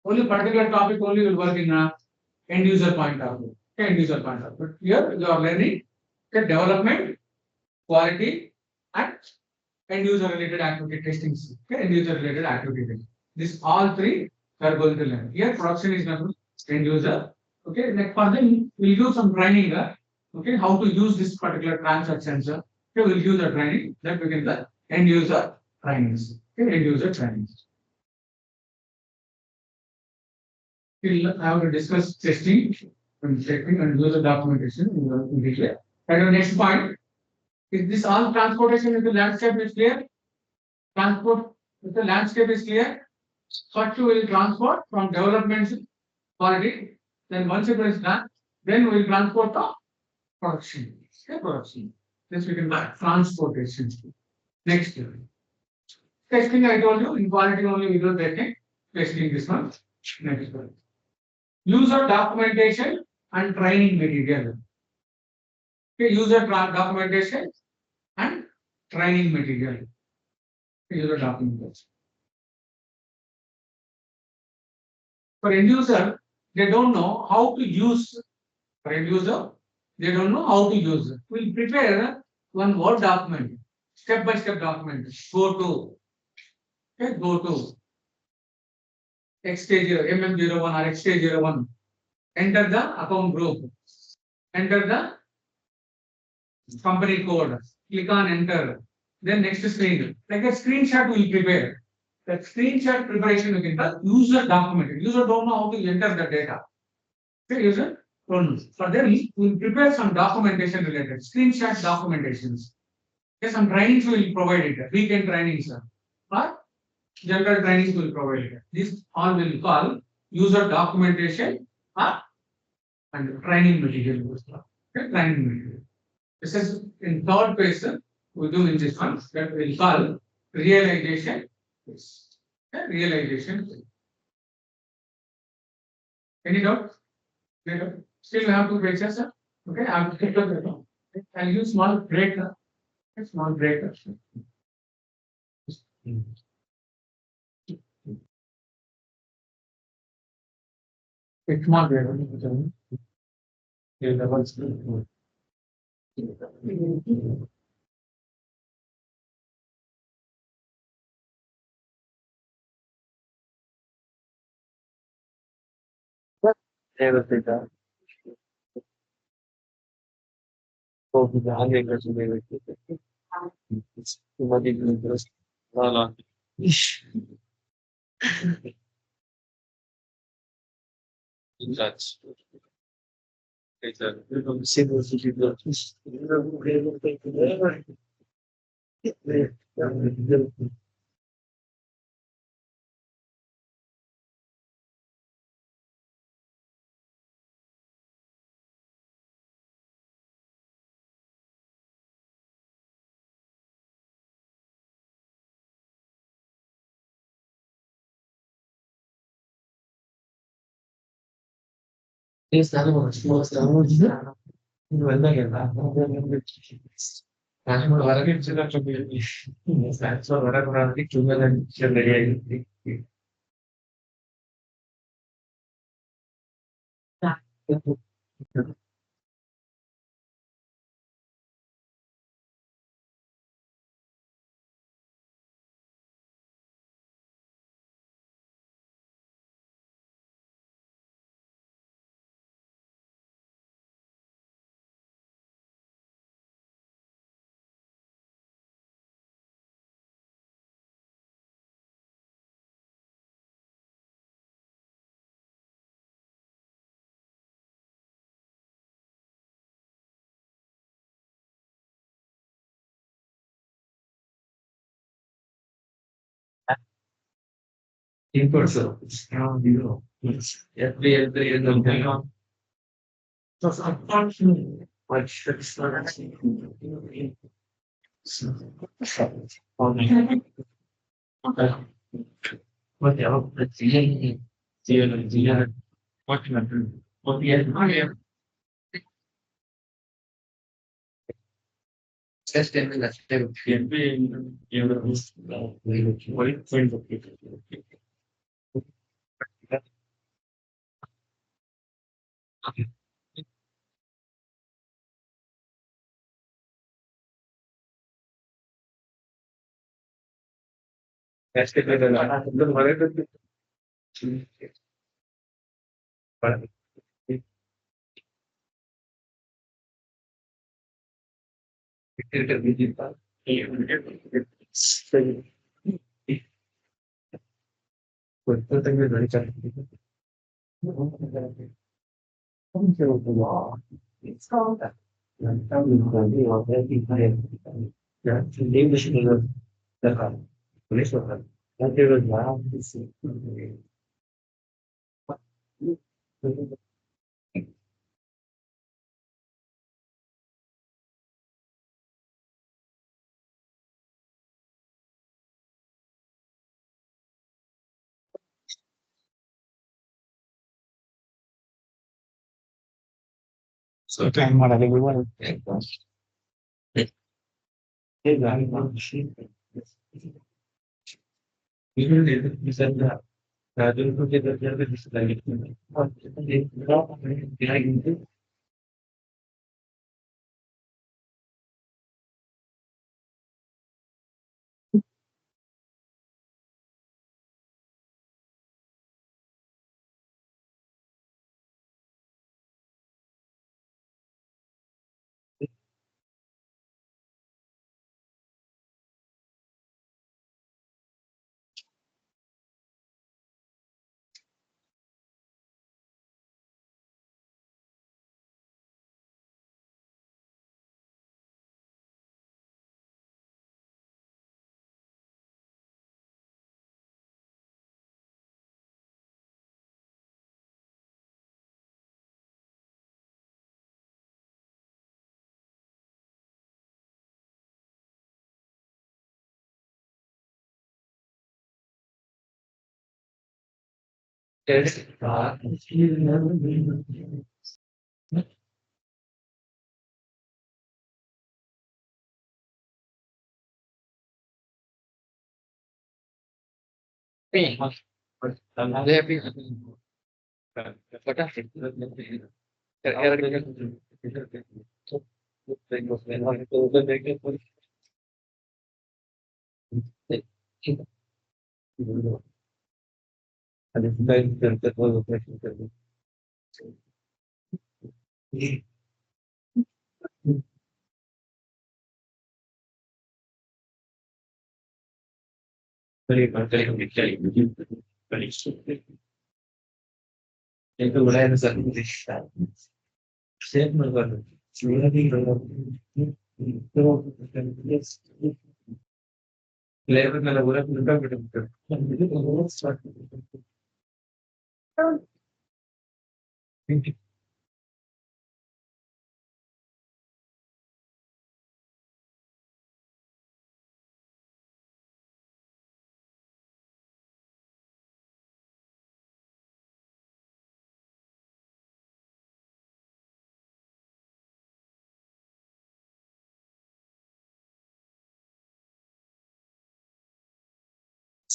Only particular topic only will work in end user point of view. Okay, end user point of view. But here you are learning the development, quality, and end user related activity testing. Okay, end user related activity. This all three are going to learn. Here production is not end user. Okay, next further we'll do some training. Okay, how to use this particular transactions. Okay, we'll use the training. That we can the end user trainings. Okay, end user trainings. We'll have to discuss testing and checking and user documentation in detail. And the next point is this all transportation if the landscape is clear. Transport if the landscape is clear. First we will transport from development to quality. Then once it is done, then we will transport to production. Okay, production. This we can buy transportation. Next year. Testing I told you in quality only we do testing. Testing this one. Next one. User documentation and training material. Okay, user documentation and training material. User documentation. For end user, they don't know how to use. For end user, they don't know how to use. We'll prepare one Word document, step-by-step document. Go to XK0, MM01 or XK01. Enter the account group. Enter the company code. Click on enter. Then next screen. Like a screenshot we will prepare. That screenshot preparation we can do. User document. User don't know how to enter the data. Okay, user don't know. For them, we will prepare some documentation related. Screenshot documentations. Okay, some trainings we will provide it. Weekend trainings. Or general trainings will provide it. This all will call user documentation and training material. Okay, training material. This is in third phase. We do in this one that we will call realization. Yes. Okay, realization. Any doubt? Still we have two pages. Okay, I have to take a I'll use small break. Small break. It's small break. Yes, I was ಬಂದಾಗೆಲ್ಲ ನಾನು ಹೊರಗೆ ಹೊರಗೆ ಬರೋದಕ್ಕೆ ತುಂಬಾ ready ಆಗಿರ್ತೀನಿ inputs every so sometimes like what else? Let's see. What we have just in the step can be what friends of people. That's the it's called that. So time ಮಾಡಲಿಕ್ಕೆ test I'm happy. Fantastic.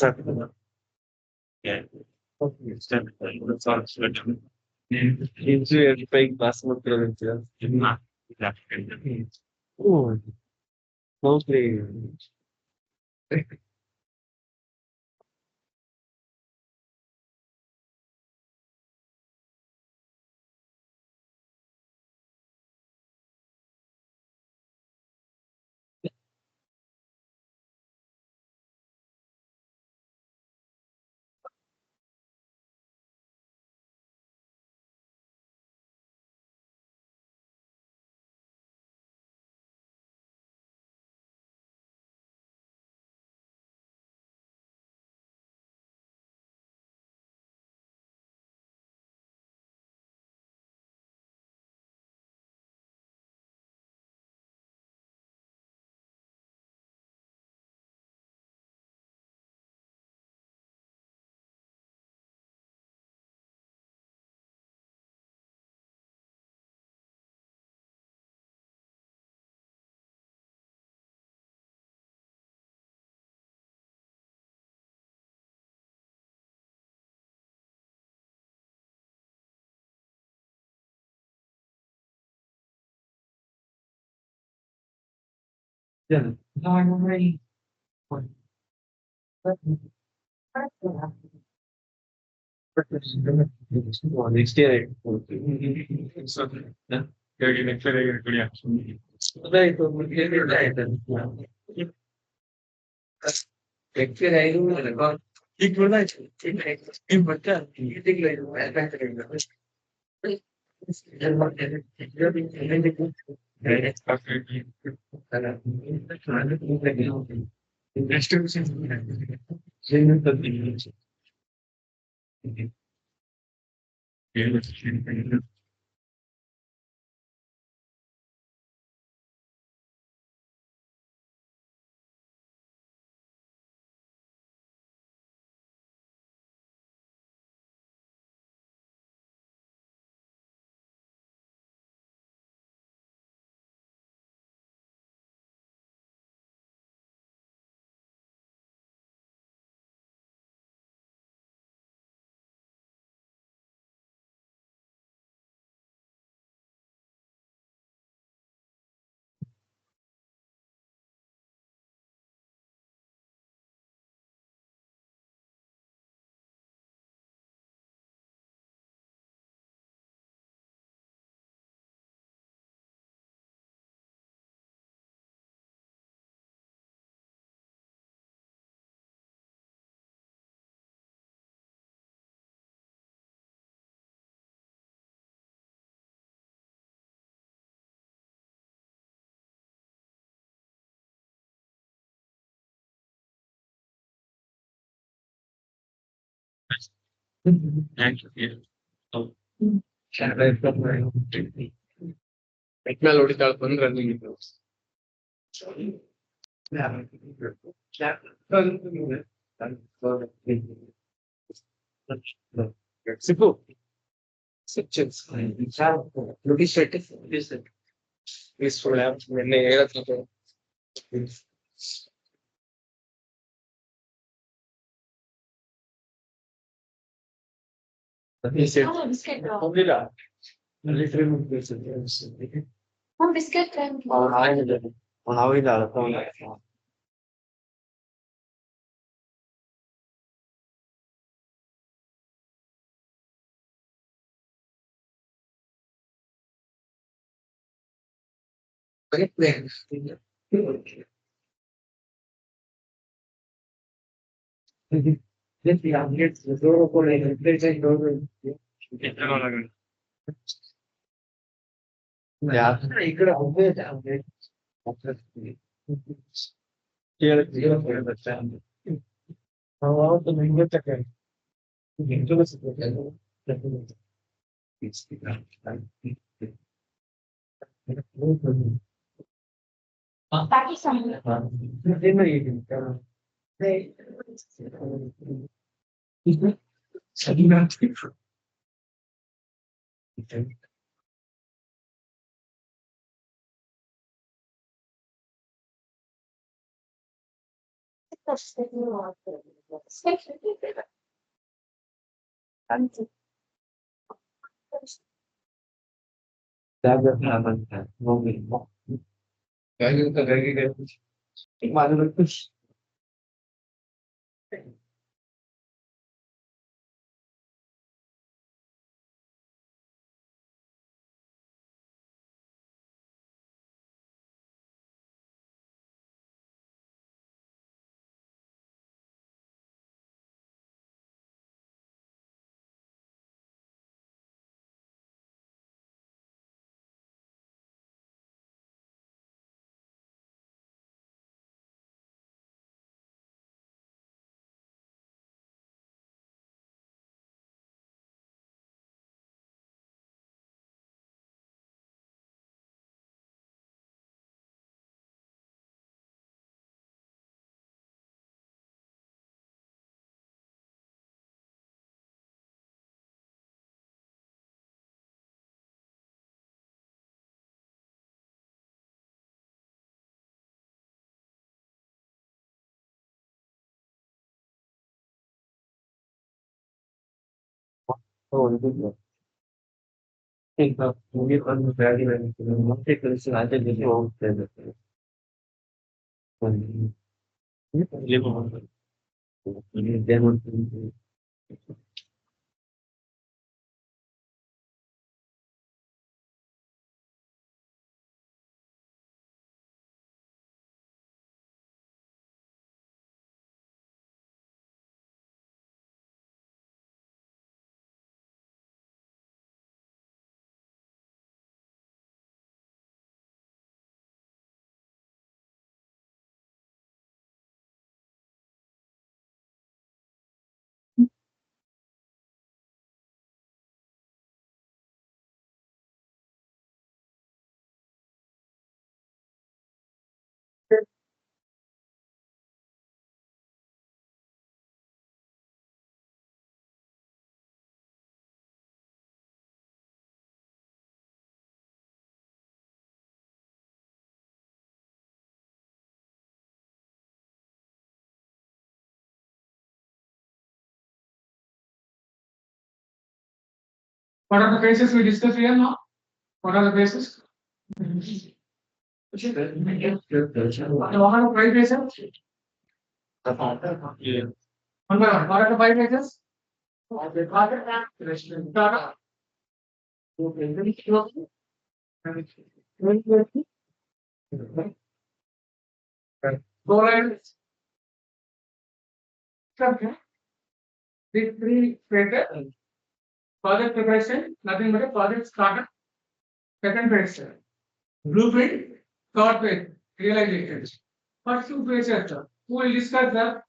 Yeah. That's all. Into a fake passport credentials. Oh, mostly. Yeah. No, I'm already. Next year. So, yeah, you're next year, you're good, yeah. Right, so we get it right then. Next year, I do record. It will not. It but you think like I can't remember. Thank you. Oh, ಮೇಲೆ ಹೊಡಿತಾಳೆ ಬಂದ್ರೆ ಅಲ್ಲಿಗೆ sip sections. Look at it. Peaceful app. ನಿನ್ನೆ ಹೇಳತ್ತೀನಿ. He said, biscuit ಹೋಗ್ಲಿಲ್ಲ. Literally, biscuit ಅವ್ನು ಆಗಿದ್ದಾನೆ. ಅವ್ನು ಆಗಿದ್ದಾಳೆ. ఇక్కడ packet Oh, good. Think of maybe on the value and take a listen. I think it's all the live on them. What are the phases we discussed here now? What are the phases? What are the five phases? Yeah. One by one. What are the five phases? Startup. Go live. Okay. These three phases. Project preparation, nothing but a project startup. Second phase, blueprint. Third phase, realization. First two phases, who will discuss the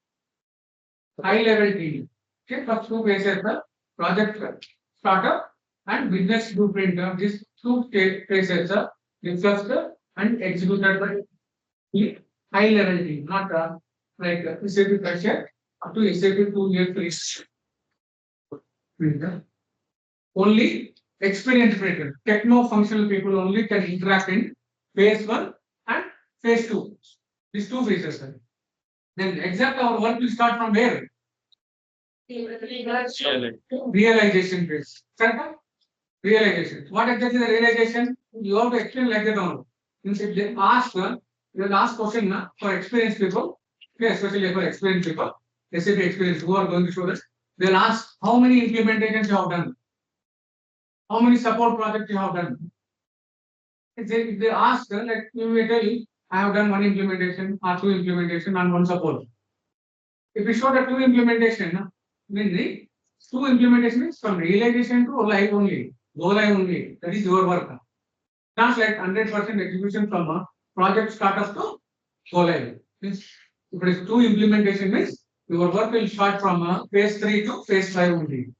high level team. Okay, first two phases, the project startup and business blueprint. These two phases are discussed and executed by the high level team, not like SAP project up to SAP 2 years phase. Only experienced people, techno-functional people only can interact in phase one and phase two. These two phases. Then exactly our work will start from where? Realization phase. Correct? Realization. What exactly is the realization? You have to explain like that only. If they ask, you will ask question for experienced people, okay, especially for experienced people, SAP experienced who are going to show this. They'll ask how many implementations you have done. How many support projects you have done? If they ask, like you may tell, I have done one implementation, or two implementation, and one support. If you show the two implementation, then the two implementation is from realization to live only, go live only. That is your work. Not like 100% execution from a project startup to go live. Means if it is two implementation means your work will start from phase 3 to phase 5 only.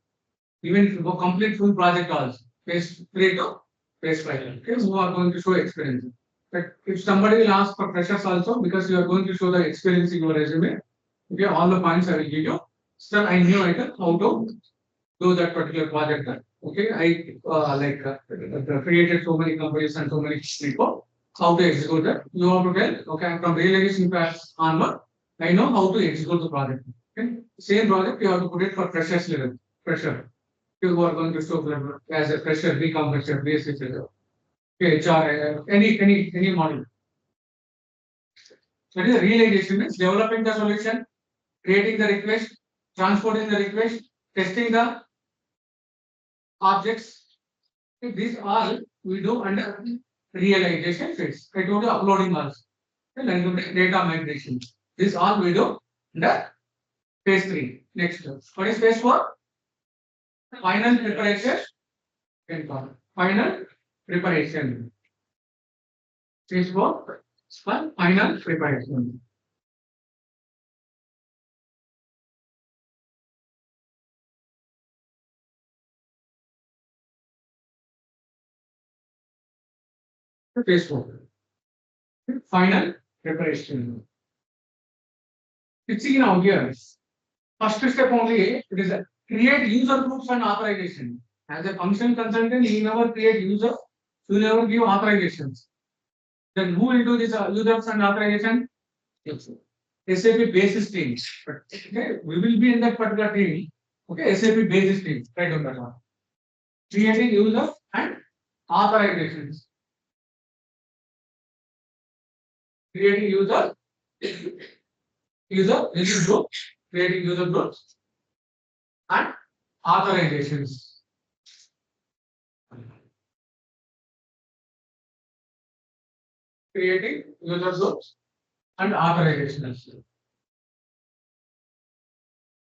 Even if you go complete full project also, phase 3 to phase 5. Okay, who are going to show experience. But if somebody will ask for freshers also, because you are going to show the experience in your resume, okay, all the points I will give you. So I knew how to do that particular project. Okay, I created so many companies and so many people. How to execute that? You have to tell, okay, from realization phase onward, I know how to execute the project. Okay? Same project, you have to put it for freshers level, fresher. You are going to show them as a fresher, become fresher, basic, HR, any model. That is the realization means developing the solution, creating the request, transporting the request, testing the objects. These all we do under realization phase. I told you uploading also. And data migration. This all we do under phase 3. Next. What is phase 4? Final preparation. Final preparation. Phase 4. Final preparation. Phase 4. Final preparation. It's see now here. First step only it is a create user groups and authorization. As a function consultant, you never create user, you never give authorizations. Then who will do this users and authorization? SAP basis team. Okay, we will be in that particular team. Okay, SAP basis team. Right on that one. Creating user and authorizations. Creating user group, creating user groups and authorizations. Creating user groups and authorizations.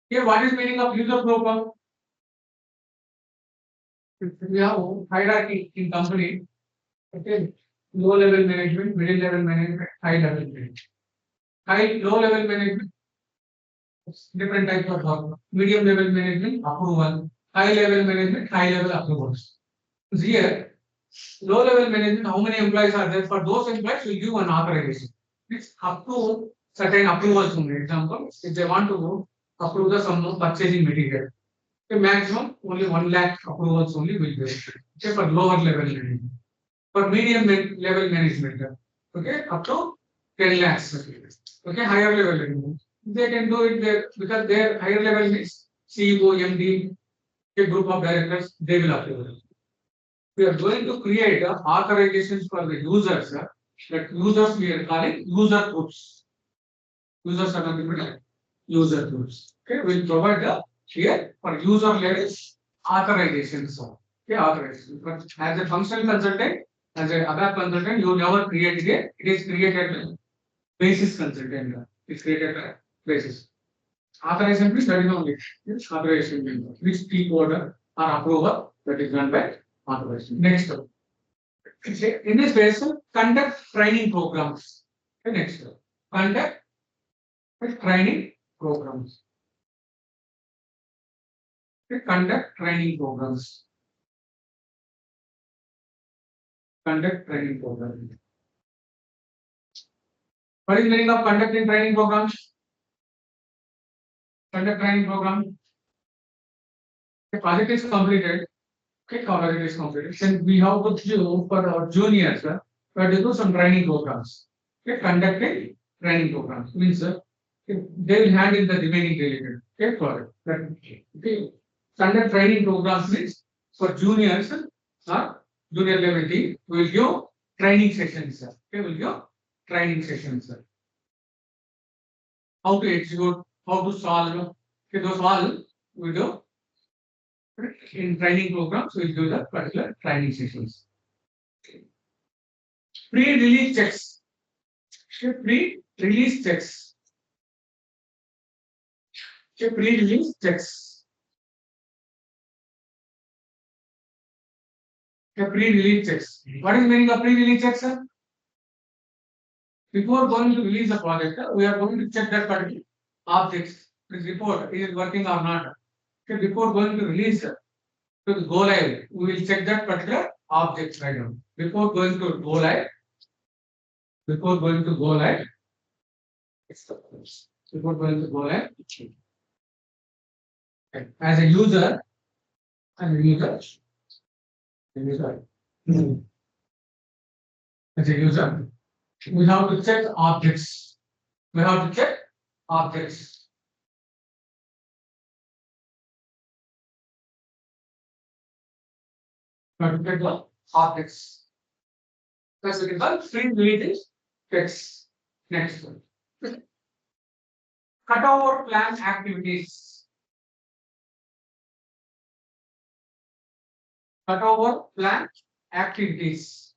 Here, what is meaning of user group? We have hierarchy in company. Okay, low level management, middle level management, high level management. Low level management, different types of work. Medium level management, approval. High level management, high level approvals. So here, low level management, how many employees are there? For those employees, we give an authorization. It's up to certain approvals. For example, if they want to approve the some purchasing material, the maximum only 1 lakh approvals only will be okay, for lower level management. For medium level management, okay, up to 10 lakhs. Okay, higher level management. They can do it there because their higher level is CEO, MD, a group of directors, they will approve it. We are going to create authorizations for the users. That users we are calling user groups. Users are nothing but user groups. Okay, we'll provide here for user level authorizations. Okay, authorizations. But as a functional consultant, as a other consultant, you never created it. It is created basis consultant. It's created a basis. Authorization means that is only authorization which key order or approval that is done by authorization. Next. In this phase, conduct training programs. Okay, next. Conduct training programs. Okay, conduct training programs. Conduct training programs. What is the meaning of conducting training programs? Conduct training program. The project is completed. Okay, project is completed. Then we have to do for our juniors. We have to do some training programs. Okay, conducting training programs means they will handle the remaining related. Okay, for it. Okay, conduct training programs means for juniors or junior level team, we will give training sessions. Okay, we will give training sessions. How to execute, how to solve. Okay, those all we do in training programs. We will do the particular training sessions. Pre-release checks. Pre-release checks. Pre-release checks. Pre-release checks. What is the meaning of pre-release checks, sir? Before going to release the project, we are going to check that particular objects. This report is working or not. Okay, before going to release to the go live, we will check that particular objects right now. Before going to go live, before going to go live, as a user, as a user, we have to check objects. We have to check objects. Consider the objects. That's what we call free related text. Next one. Cutover plan activities. Cutover plan activities.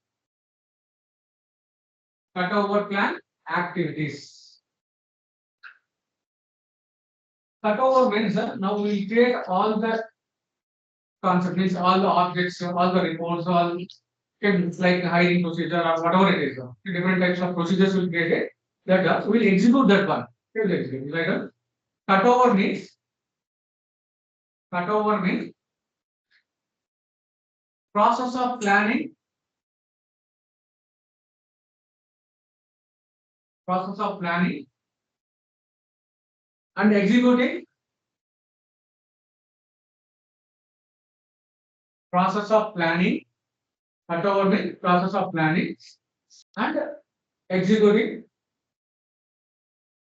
Cutover plan activities. Cutover means now we will create all the concepts, means all the objects, all the reports, all things like hiring procedure or whatever it is. Different types of procedures will create it. That we will execute that one. We will execute. Like cutover means process of planning, and executing, process of planning, cutover means process of planning and executing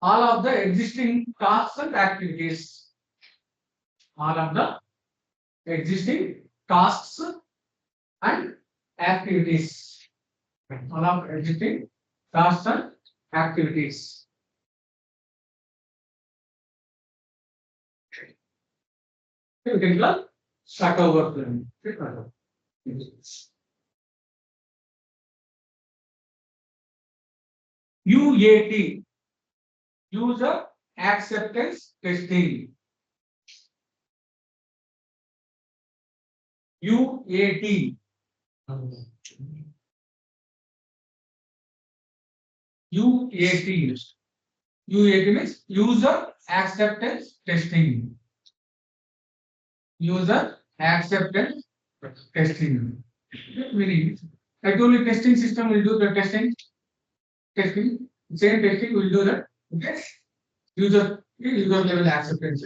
all of the existing tasks and activities. All of the existing tasks and activities. All of existing tasks and activities. We can call cutover plan. UAT, user acceptance testing. UAT. UAT. UAT means user acceptance testing. User acceptance testing. Meaning, I told you testing system will do the testing. Same testing will do that. Okay. User level acceptance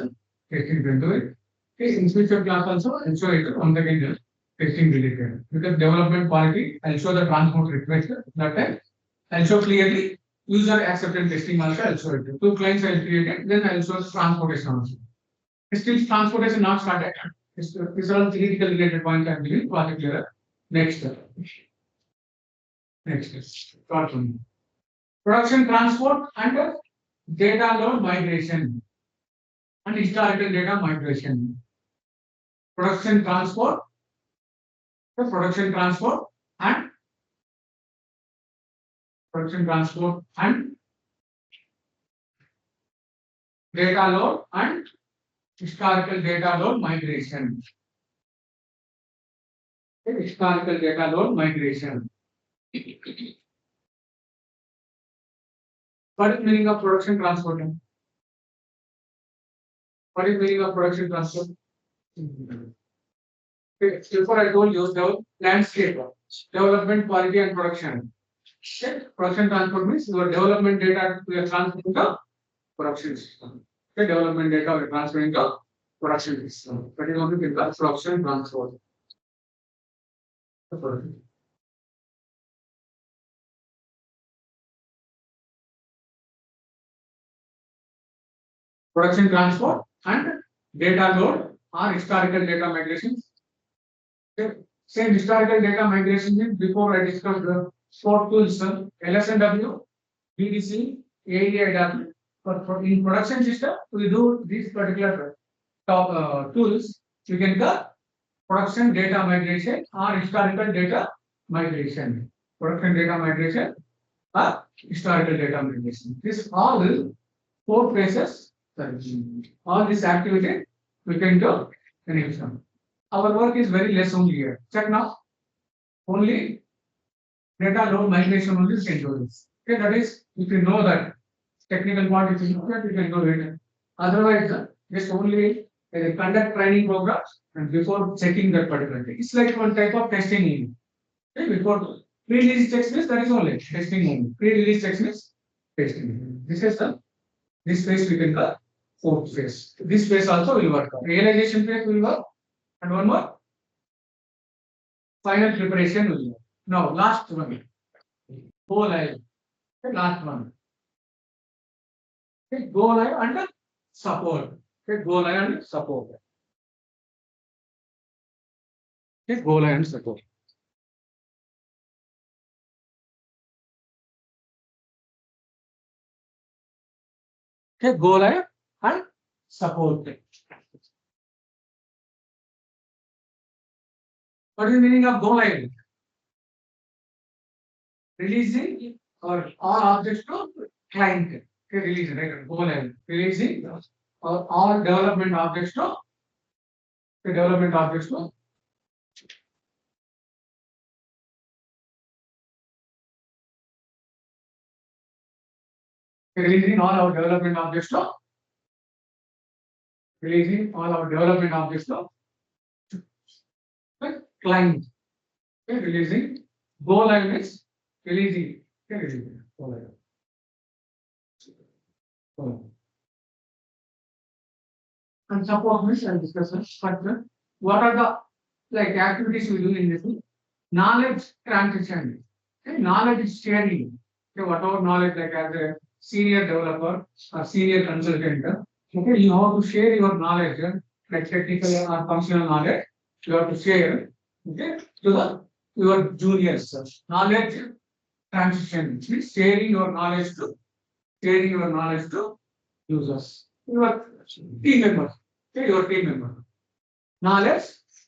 testing will do it. Okay. In future class also, I'll show it on the again testing related. Because development quality, I'll show the transport request that time. I'll show clearly user acceptance testing also. I'll show it. Two clients I'll create it. Then I'll show transportation also. Still transportation not started. These are all theoretical related points I'm giving. Project clear. Next. Short one. Production transport and data load migration and historical data migration. Production transport and data load and historical data load migration. Historical data load migration. What is meaning of production transport? What is meaning of production transport? Okay, before I told you the landscape, development, quality, and production. Okay, production transport means your development data we are transferring to production system. Okay, development data we are transferring to production system. That is only because production transport. Production transport and data load or historical data migration. Okay. Same historical data migration means before I discussed the four tools, LSNW, BDC, AEIW. But in production system, we do these particular tools. We can call production data migration or historical data migration. Production data migration or historical data migration. This all four phases. All this activity we can do in exam. Our work is very less only here. Check now. Only data load migration only can do this. Okay, that is if you know that technical part if you know that you can do it. Otherwise, just only conduct training programs and before checking that particular thing. It's like one type of testing. Okay, before pre-release text means that is only testing only. Pre-release text means testing. This is this phase we can call fourth phase. This phase also will work. Realization phase will work. And one more. Final preparation will work. Now, last one. Whole life. The last one. Okay, go live and support. Okay, go live and support. Okay, go live and support. Okay, go live and support. What is the meaning of go live? Releasing or all objects to client. Okay, releasing, right? Go live. Releasing or all development objects to development objects to releasing all our development objects to releasing all our development objects to client. Okay, releasing go live is releasing. Okay, releasing go live. Go live. And support means I'll discuss this. But what are the activities we do in this? Knowledge transition. Okay, knowledge sharing. Okay, whatever knowledge like as a senior developer or senior consultant, okay, you have to share your knowledge, like technical or functional knowledge, you have to share, okay, to the your juniors. Knowledge transition means sharing your knowledge to users, your team members, okay, your team member. Knowledge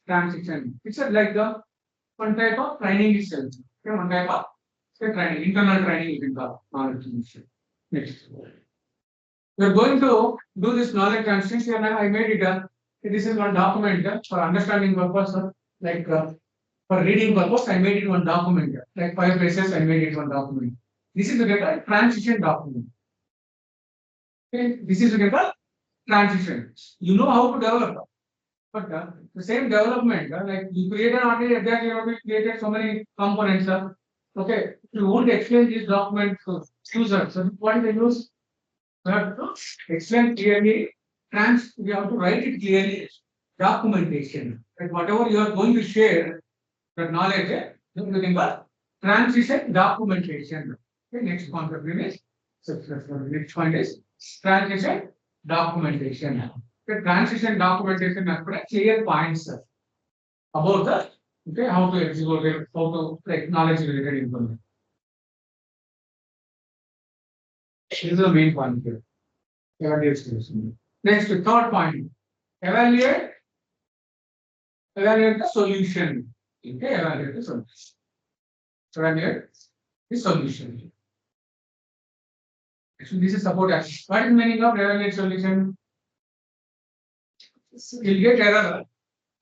transition. It's like the one type of training itself. Okay, one type of training, internal training you can call knowledge transition. Next. We are going to do this knowledge transition and I made it this is one document for understanding purpose, for reading purpose, I made it one document. Like 5 pages, I made it one document. This is a transition document. Okay, this is a transition. You know how to develop. But the same development, like you created already exactly what we created so many components. Okay, you won't explain this document to users. So what is the use? We have to explain clearly, we have to write it clearly. Documentation. Like whatever you are going to share, the knowledge, nothing but transition documentation. Okay, next concept is next point is transition documentation. The transition documentation has clear points about the how to execute it, how to knowledge related information. This is the main point here. Next, third point. Evaluate the solution. Okay, evaluate the solution. Evaluate the solution. Actually, this is support action. What is the meaning of evaluate solution? You'll get error.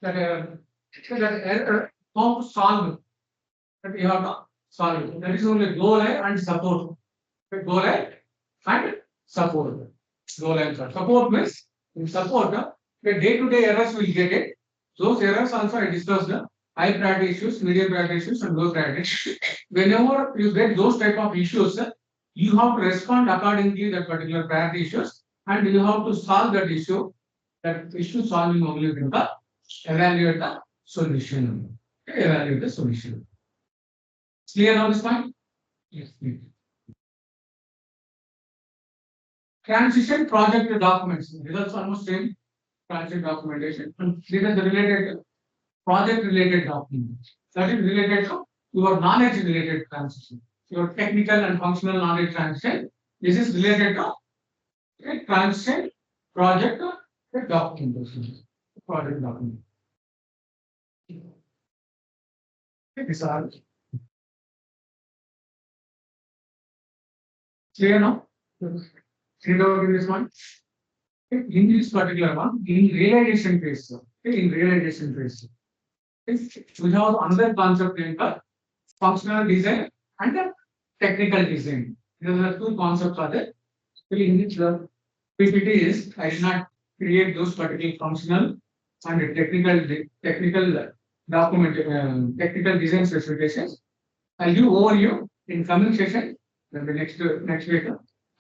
That error how to solve. But you have to solve it. That is only go live and support. Go live and support. Go live and support means in support, the day-to-day errors will get it. Those errors also I discussed high priority issues, medium priority issues, and low priority issues. Whenever you get those type of issues, you have to respond accordingly to that particular priority issues, and you have to solve that issue. That issue solving only will evaluate the solution. Evaluate the solution. Clear now this point? Yes. Transition project documents. Results almost same. Transition documentation. These are the related project related documents. That is related to your knowledge related transition. Your technical and functional knowledge transition. This is related to transition project documentation. Project document. These are clear now? Clear out in this one? In this particular one, in realization phase, we have another concept in the functional design and the technical design. These are the two concepts are there. In which the PPT is, I did not create those particular functional and technical document, technical design specifications. I'll do overview in coming session. Then the next week,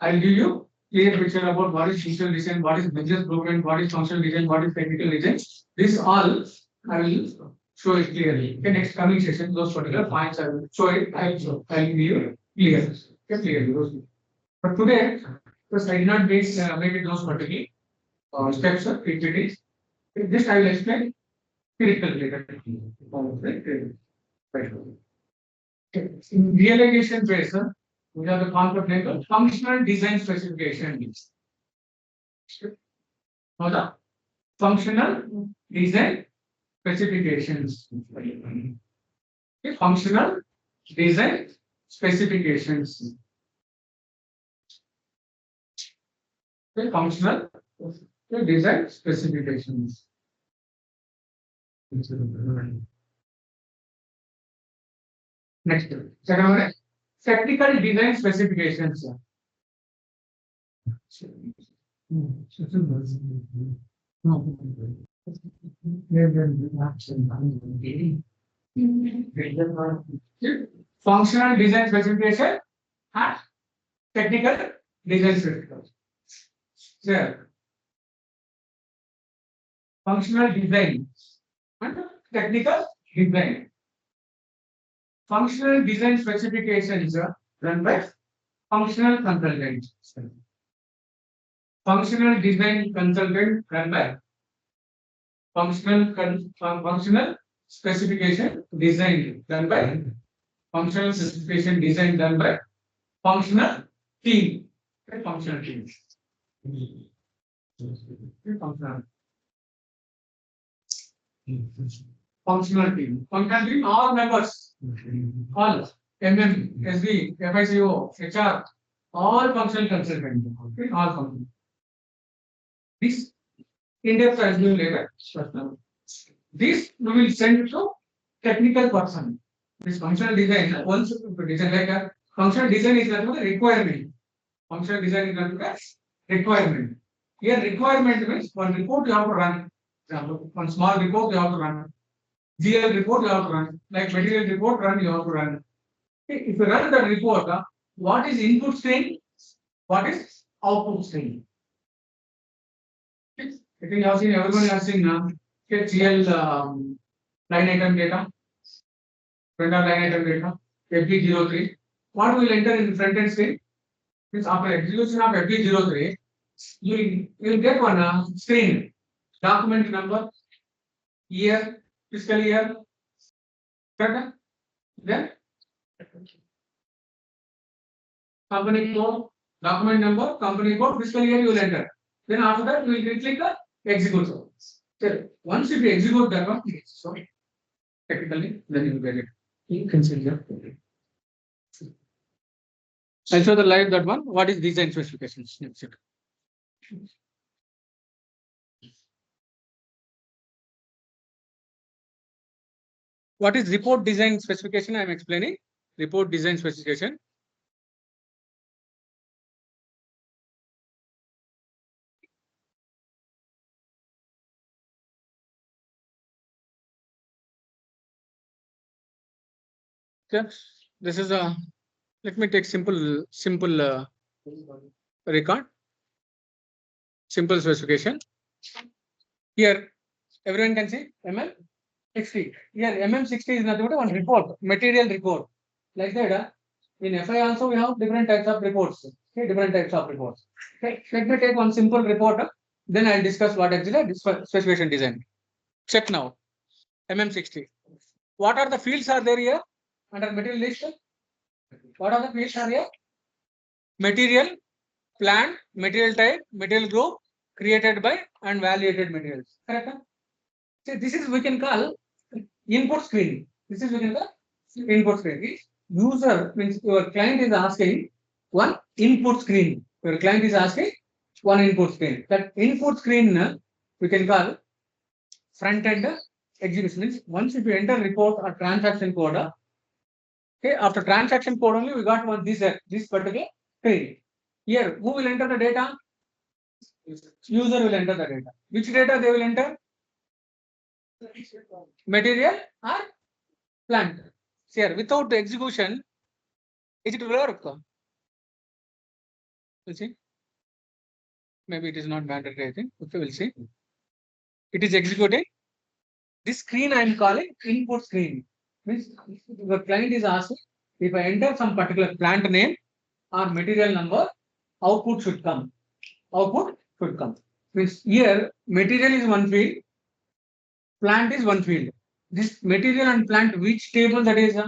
I'll give you clear picture about what is functional design, what is business blueprint, what is functional design, what is technical design. This all I will show it clearly. Okay, next coming session, those particular points I will show it. I'll give you clear. Okay, clearly. But today, Because I did not make it those particular steps of PPTs. Just I will explain critical later. In realization phase, we have the concept like functional design specification. Now the functional design specifications. Okay, functional design specifications. Okay, functional design specifications. Next, second one, technical design specifications. Functional design specification and technical design specification. Sure. Functional design and technical design. Functional design specifications are run by functional consultant. Functional design consultant run by functional specification design done by functional specification design done by functional team. Functional team. Functional team. Functional team, all members, all MM, SD, FICO, HR, all functional consultants. Okay, all functional. This in-depth as we later. This we will send to technical person. This functional design, once design like a functional design is nothing but a requirement. Functional design is nothing but a requirement. Here requirement means one report you have to run. Example, one small report you have to run. GL report you have to run. Like material report run you have to run. If you run the report, what is input stream? What is output stream? I think you have seen, everyone has seen GL line item data, vendor line item data, FB03. What will enter in front end screen? Means after execution of FB03, you will get one screen, document number, year, fiscal year, correct? Then company code, document number, company code, fiscal year you will enter. Then after that, we will click execute. So once you execute that one, so technically, then you will get it. You can see here. I'll show the live that one. What is design specifications? What is report design specification? I am explaining. Report design specification. Okay. This is a, let me take simple record. Simple specification. Here, everyone can see MM60. Here, MM60 is nothing but one report, material report. Like that, in FI also we have different types of reports. Okay, different types of reports. Okay, let me take one simple report. Then I'll discuss what actually specification design. Check now. MM60. What are the fields are there here under material list? What are the fields are here? Material, plant, material type, material group, created by and validated materials. Correct? So this is we can call input screen. This is we can call input screen. User means your client is asking one input screen. Your client is asking one input screen. That input screen we can call front end execution. Means once if you enter report or transaction code, okay, after transaction code only we got one this particular screen. Here, who will enter the data? User will enter the data. Which data they will enter? Material or plant. Here, without the execution, is it work? We'll see. Maybe it is not mandatory, I think. Okay, we'll see. It is executed. This screen I am calling input screen. Means the client is asking if I enter some particular plant name or material number, output should come. Output should come. Means here material is one field, plant is one field. This material and plant, which table that is?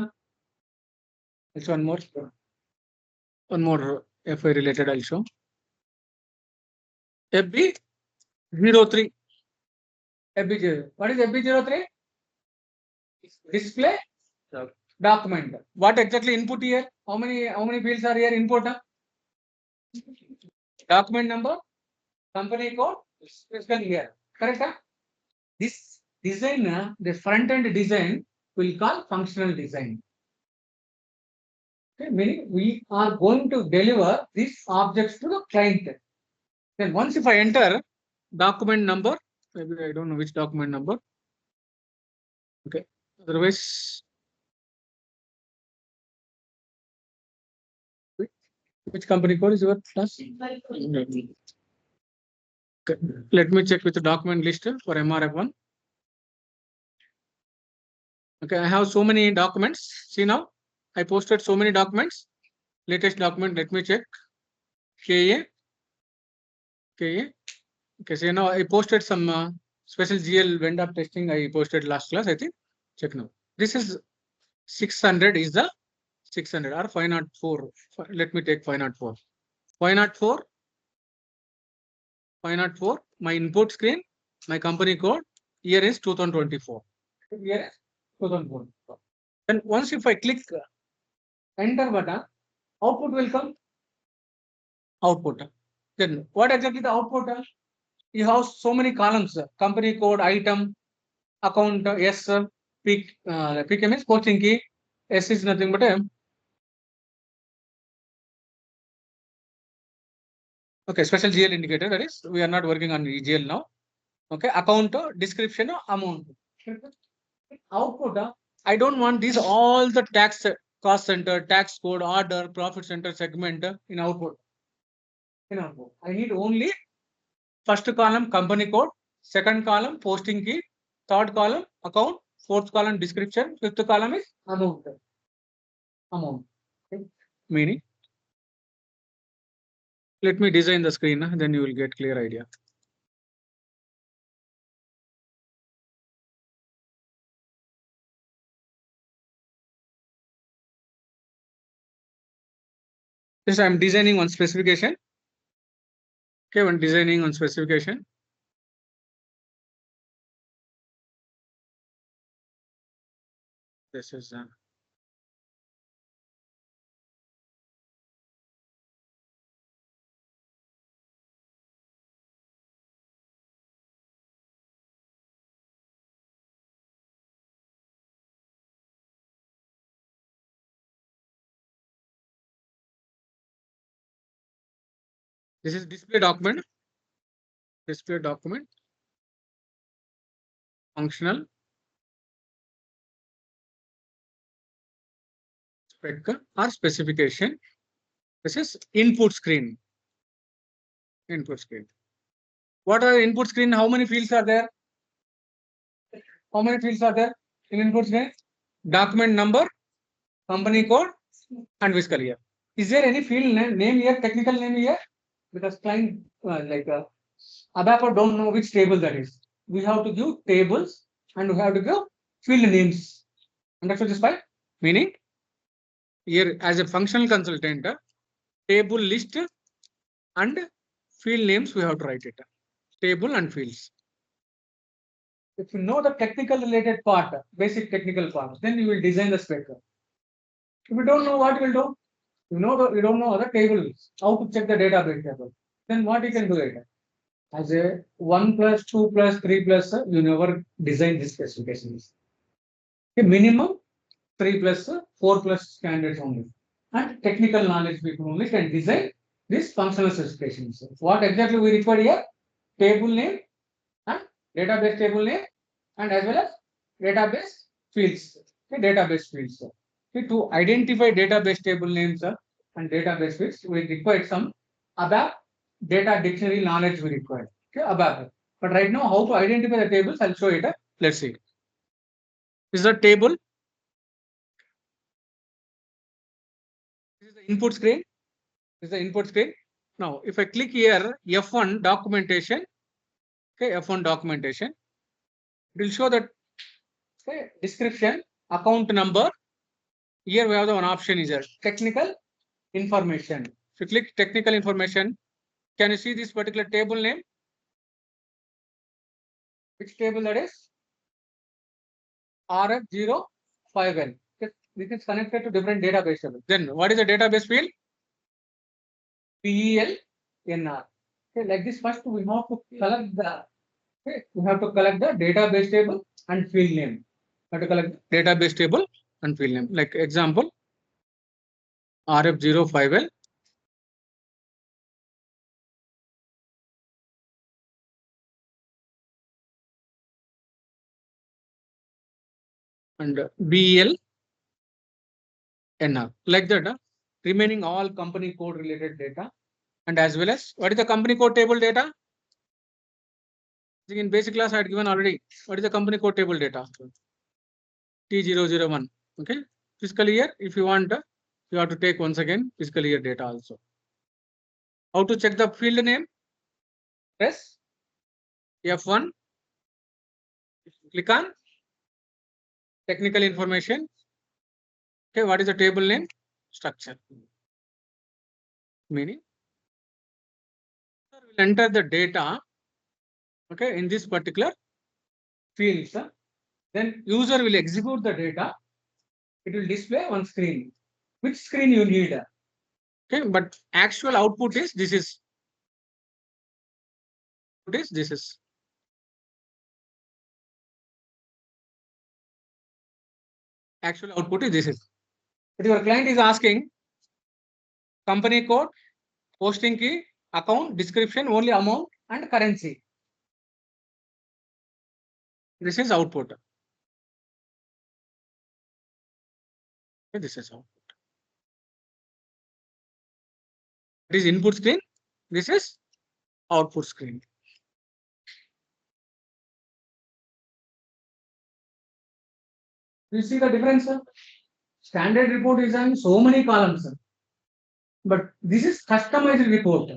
It's one more FI related also. FB03. FB0. What is FB03? Display document. What exactly input here? How many fields are here input? Document number, company code, specification here. Correct? This design, the front end design, will call functional design. Okay, meaning we are going to deliver these objects to the client. Then once if I enter document number, maybe I don't know which document number. Okay, otherwise, which company code is your class? Okay. Let me check with the document list for MRF1. Okay, I have so many documents. See now, I posted so many documents. Latest document, let me check. KA. Okay, so now I posted some special GL vendor testing. I posted last class, I think. Check now. This is 600 is the 600 or 504. Let me take 504. 504. 504. My input screen, my company code. Year is 2024. Year is 2024. Then once if I click enter button, output will come. Output. Then what exactly the output? You have so many columns: company code, item, account, S, pick, means posting key. S is nothing but okay, special GL indicator. That is, we are not working on GL now. Okay, account, description, amount. Output. I don't want these all the tax cost center, tax code, order, profit center segment in output. I need only first column company code, second column posting key, third column account, fourth column description, fifth column is amount. Okay. Meaning, let me design the screen, then you will get clear idea. This I am designing one specification. Okay, when designing on specification. This is this is display document. Display document. Functional. Spec or specification. This is input screen. Input screen. What are input screen? How many fields are there? How many fields are there in input screen? Document number, company code, and fiscal year. Is there any field name here, technical name here? Because client ABAP don't know which table that is. We have to give tables and we have to give field names. Understood this part? Meaning, here as a functional consultant, table list and field names we have to write it. Table and fields. If you know the technical related part, basic technical part, then you will design the spec. If you don't know what you will do, you don't know the tables, how to check the database table. Then what you can do it? As a 1 plus 2 plus 3 plus, you never design these specifications. A minimum 3 plus 4 plus standards only. And technical knowledge people only can design these functional specifications. What exactly we require here? Table name and database table name, and as well as database fields. Okay, database fields. Okay, to identify database table names and database fields, we require some ABAP data dictionary knowledge we require. Okay, ABAP. But right now, how to identify the tables? I'll show it. Let's see. This is a table. This is the input screen. This is the input screen. Now, if I click here, F1 documentation, okay, F1 documentation, it will show that okay, description, account number. Here we have the one option is technical information. If you click technical information, can you see this particular table name? Which table that is? RF05N. This is connected to different database tables. Then what is the database field? PELNR. Okay, like this, first we have to collect the database table and field name. We have to collect the database table and field name. Like example, RF05L. And BEL NR. Like that, remaining all company code related data. And as well as what is the company code table data? In basic class, I had given already. What is the company code table data? T001. Okay. Fiscal year, if you want, you have to take once again fiscal year data also. How to check the field name? Press F1. Click on technical information. Okay, what is the table name? Structure. Meaning, will enter the data, okay, in this particular field. Then user will execute the data. It will display on screen. Which screen you need? Okay, but actual output is this is. This is. Actual output is this is. But your client is asking company code, posting key, account, description, only amount and currency. This is output. Okay, this is output. This is input screen. This is output screen. You see the difference, sir? Standard report is on so many columns, sir. But this is customized report.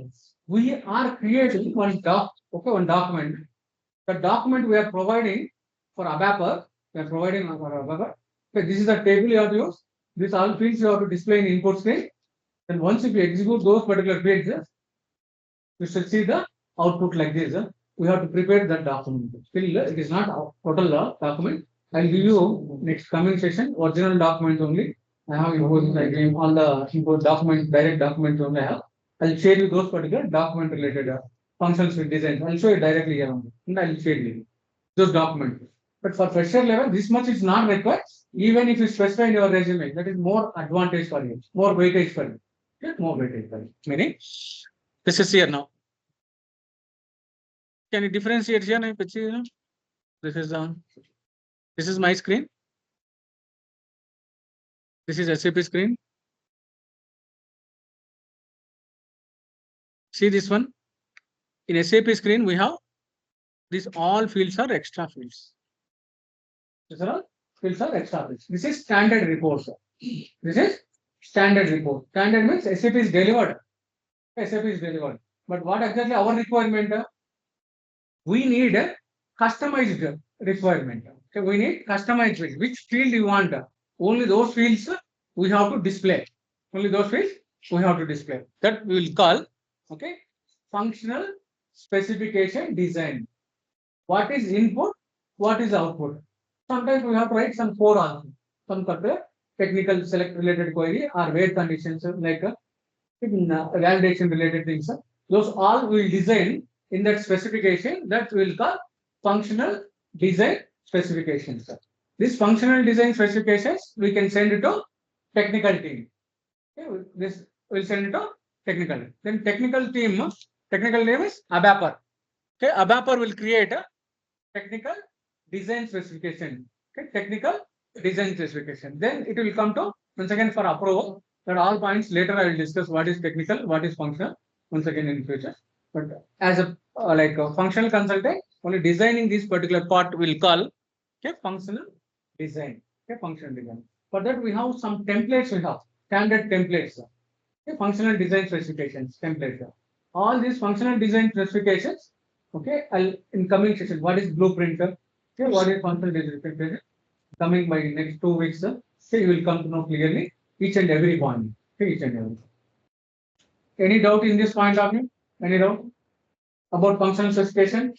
We are creating one document. The document we are providing for ABAPer. We are providing for ABAPer. Okay, this is the table you have to use. This all fields you have to display in input screen. And once if you execute those particular fields, you should see the output like this. We have to prepare that document. Still, it is not a total document. I'll give you next coming session original document only. I have imposed again on the import document, direct document only I have. I'll share you those particular document related functions with designs. I'll show you directly here only. And I'll share you those documents. But for fresher level, this much is not required. Even if you specify in your resume, that is more advantage for you, more weightage for you. Okay? More weightage for you. Meaning, this is here now. Can you differentiate here? This is my screen. This is SAP screen. See this one. In SAP screen, we have these all fields are extra fields. These are all fields are extra fields. This is standard report. This is standard report. Standard means SAP is delivered. SAP is delivered. But what exactly our requirement? We need a customized requirement. Okay, we need customized field. Which field you want? Only those fields we have to display. Only those fields we have to display. That we will call, okay, functional specification design. What is input? What is output? Sometimes we have to write some code also. Some technical select related query or where conditions like validation related things. Those all we will design in that specification that we will call functional design specifications. This functional design specifications we can send it to technical team. Okay, this will send it to technical. Then technical team, technical name is ABAPer. Okay, ABAPer will create a technical design specification. Okay, technical design specification. Then it will come to once again for approval. That all points later I will discuss what is technical, what is functional once again in future. But as a like a functional consultant, only designing this particular part will call okay, functional design. Okay, functional design. For that we have some templates. We have standard templates. Okay, functional design specifications templates. all these functional design specifications. Okay, I'll in coming session. What is blueprint? Okay, what is functional design specification? Coming by next 2 weeks. Okay, you will come to know clearly each and every point. Okay, each and every. Any doubt in this point of view? Any doubt about functional specification?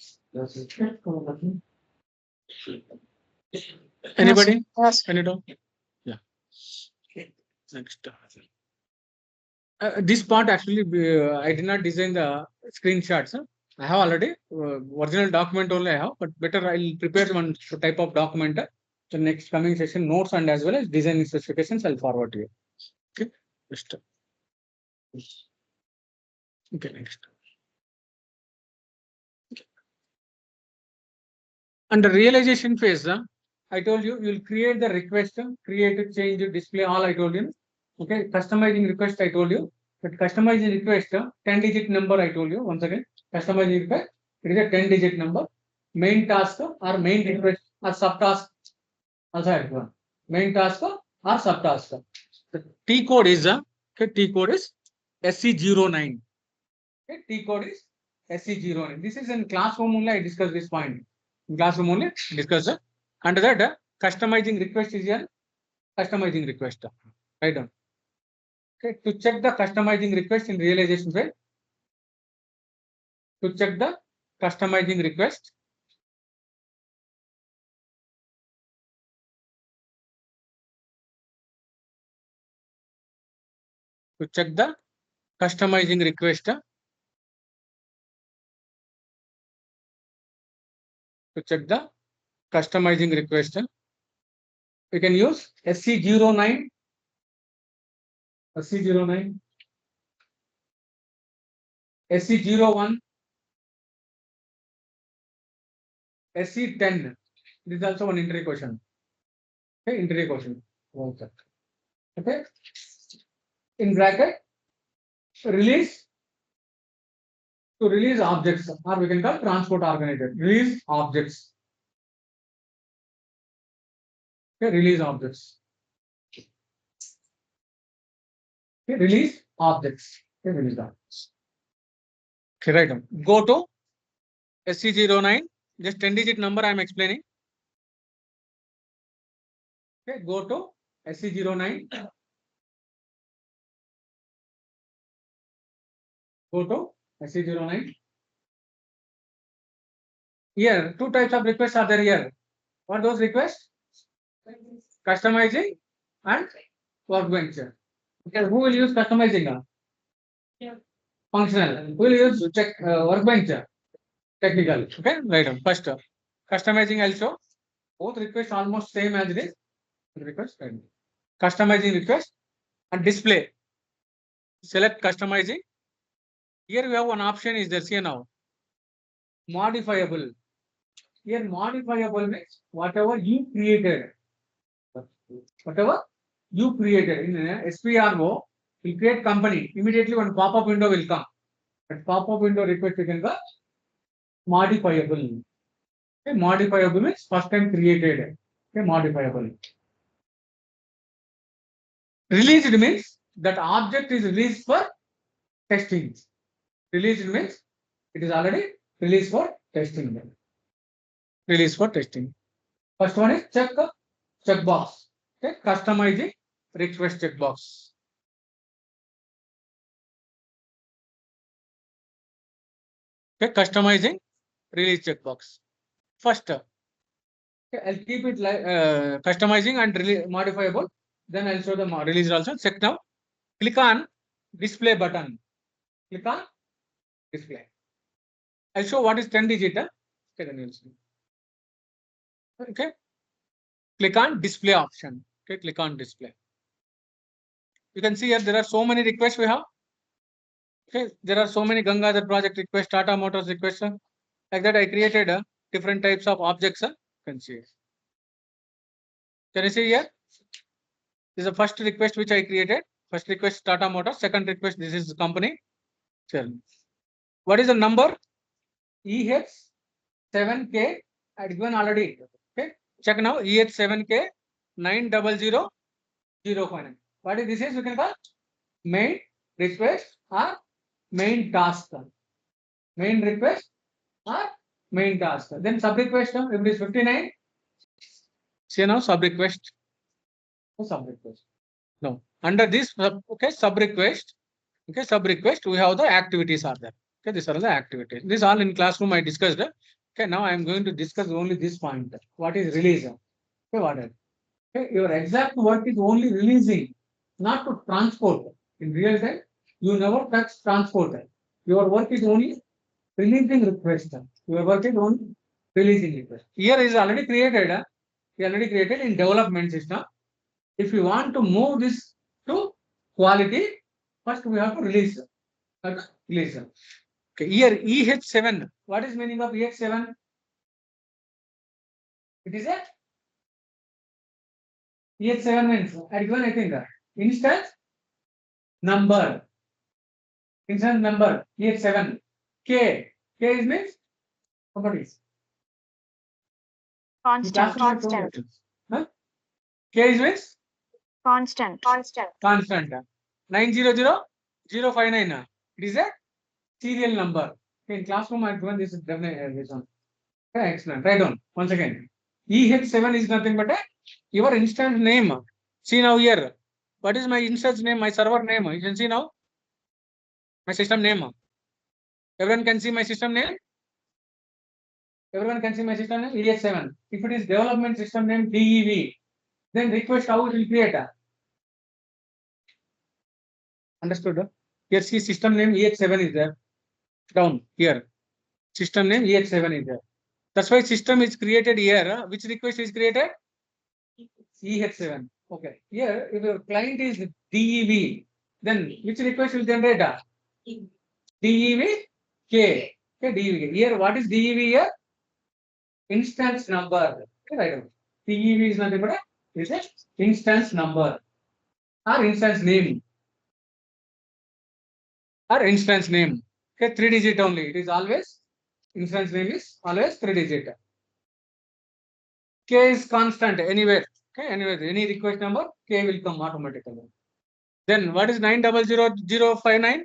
Anybody? Yes. Any doubt? Yeah. Okay. Next. This part actually, I did not design the screenshots. I have already original document only I have, but better I'll prepare one type of document. So next coming session notes and as well as design specifications I'll forward to you. Okay. Just. Okay. Next. Under realization phase, I told you you'll create the request, create it, change it, display all. I told you. Okay. Customizing request. I told you. But customizing request, 10-digit number. I told you once again. Customizing request. It is a 10-digit number. Main task or main request or subtask. Also, I have one. Main task or subtask. The T code is okay. T code is SC09. Okay. T code is SC09. This is in classroom only. I discussed this point. In classroom only discuss. Under that, customizing request is a customizing request. Write down. Okay. To check the customizing request in realization phase. To check the customizing request. To check the customizing request. To check the customizing request. We can use SC09. SC09. SC01. SC10. This is also one entry question. Okay, entry question. Okay. In bracket, release to release objects, or we can call transport organizer. Release objects. Okay, release objects. Okay, release objects. Okay, release objects. Okay, right now. Go to SC09. Just 10-digit number I am explaining. Okay, go to SC09. Go to SC09. Here, two types of requests are there here. What are those requests? Customizing and workbench. Okay, who will use customizing? Yeah. Functional. Who will use check workbench? Technical. Okay, right on. First, customizing also. Both requests almost same as this. Request. Right. Customizing request and display. Select customizing. Here we have one option is there. See now. Modifiable. Here modifiable means whatever you created. Whatever you created in SPRO, you create company. Immediately one pop-up window will come. That pop-up window request you can go modifiable. Okay, modifiable means first time created. Okay, modifiable. Released means that object is released for testing. Released means it is already released for testing. Released for testing. First one is checkbox. Okay, customizing request checkbox. Okay, customizing release checkbox. First, okay, I'll keep it like customizing and modifiable. Then I'll show the release also. Check now. Click on display button. Click on display. I'll show what is 10-digit. Okay, then you'll see. Okay. Click on display option. Okay, click on display. You can see here there are so many requests we have. Okay, there are so many Gangadhar project requests, Tata Motors requests. Like that, I created different types of objects. You can see. Can you see here? This is the first request which I created. First request Tata Motors. Second request, this is the company. What is the number? EH7K. I had given already. Okay. Check now. EH7K 90005. What is this? Is you can call main request or main task, main request or main task. Then sub request, if it is 59, see now sub request. Sub request. No, under this, sub request, we have the activities are there. Okay, these are the activities. This all in classroom I discussed. Okay, now I am going to discuss only this point. What is release? Okay, what is? Okay, your exact work is only releasing, not to transport. In real time, you never touch transport. Your work is only releasing request. Your work is only releasing request. Here is already created. We already created in development system. If you want to move this to quality, first we have to release. Release. Okay, here EH7. What is meaning of EH7? It is a EH7 means at one I think instance number. Instance number EH7. K. K is means what is? Constant. Huh? K is means Constant. constant. 900059. It is a serial number. Okay, in classroom I given this is definitely this one. Okay, excellent. Write down once again. EH7 is nothing but your instance name. See now here. What is my instance name? My server name. You can see now. My system name. Everyone can see my system name. Everyone can see my system name. EH7. If it is development system name DEV, then request how it will create. Understood? Here see system name EH7 is there. Down here. System name EH7 is there. That's why system is created here. Which request is created? EH7. Okay. Here, if your client is DEV, then which request will generate? DEV K. Okay, DEV. Here, what is DEV here? Instance number. Okay, right. DEV is nothing but is a instance number or instance name. Or instance name. Okay, 3-digit only. It is always instance name is always 3-digit. K is constant anywhere. Okay, anywhere any request number K will come automatically. Then what is 900059?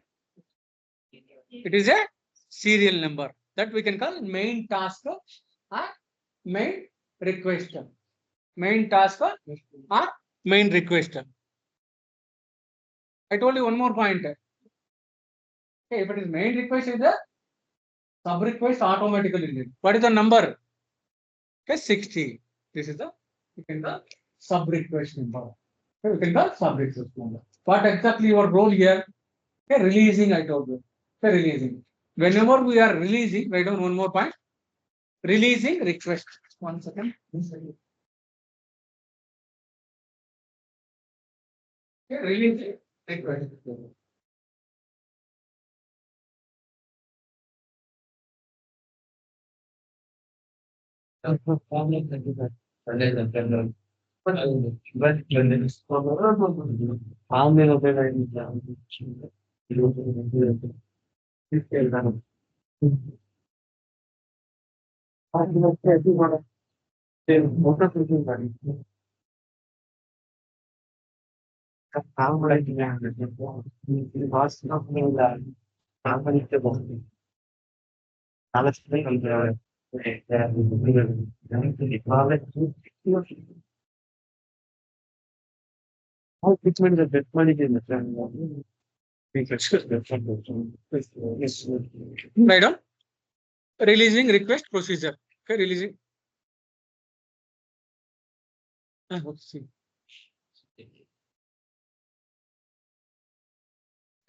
It is a serial number that we can call main task or main request. Main task or main request. I told you one more point. Okay, if it is main request is the sub request automatically. What is the number? Okay, 60. This is the you can call sub request number. Okay, you can call sub request number. What exactly your role here? Okay, releasing, I told you. Okay, releasing. Whenever we are releasing, write down one more point. Releasing request. 1 second. Okay, releasing request. Right on. Releasing request procedure. Okay, releasing.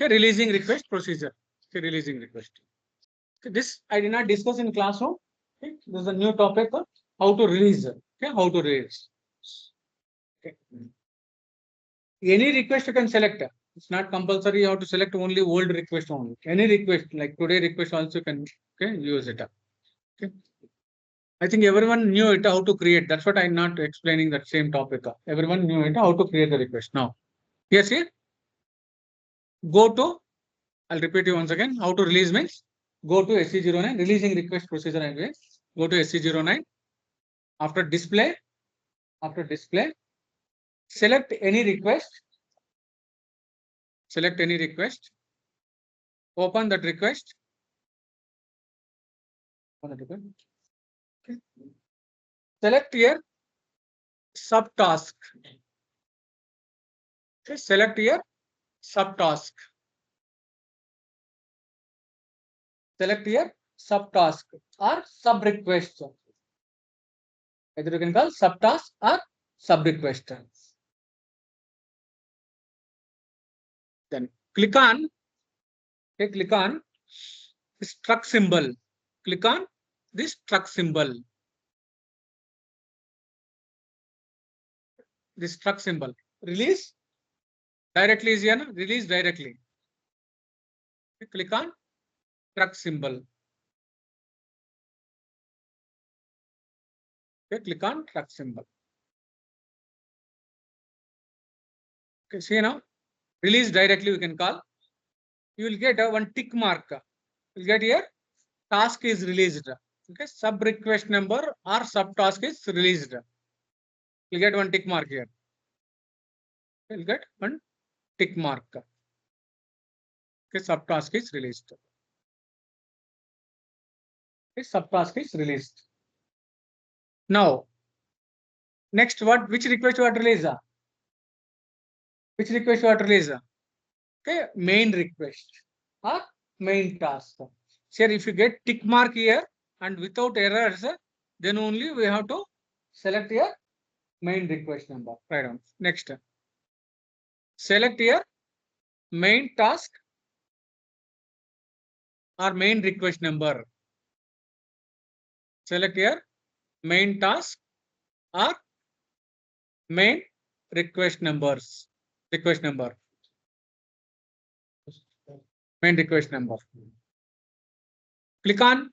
Okay, releasing request procedure. Okay, releasing request. Okay, this I did not discuss in classroom. Okay, this is a new topic. How to release. Okay, how to release. Okay. Any request you can select. It's not compulsory. You have to select only old request only. Any request like today request also can use it. Okay. I think everyone knew it how to create. That's what I'm not explaining that same topic. Everyone knew it how to create the request. Now, yes, here. Go to. I'll repeat you once again. How to release means go to SC09 releasing request procedure again. Go to SC09. After display, select any request. Select any request. Open that request. Okay. Select here subtask. Okay. Select here subtask. Select here subtask or sub request. Either you can call subtask or sub request. Then click on this truck symbol. Click on this truck symbol. This truck symbol. Release directly is here. No? Release directly. Click on truck symbol. Okay, click on truck symbol. Okay, see now, release directly we can call. You will get one tick mark. You will get here, task is released. Okay, sub request number or sub task is released. You will get one tick mark here. You will get one tick mark. Okay, sub task is released. Okay, sub task is released. Now, next what? Which request you want to release? Which request you want to release? Okay, main request or main task. Here, if you get tick mark here and without errors, then only we have to select here main request number. Right on. Next, select here main task or main request number. Select here main task or main request numbers. Request number. Main request number. Click on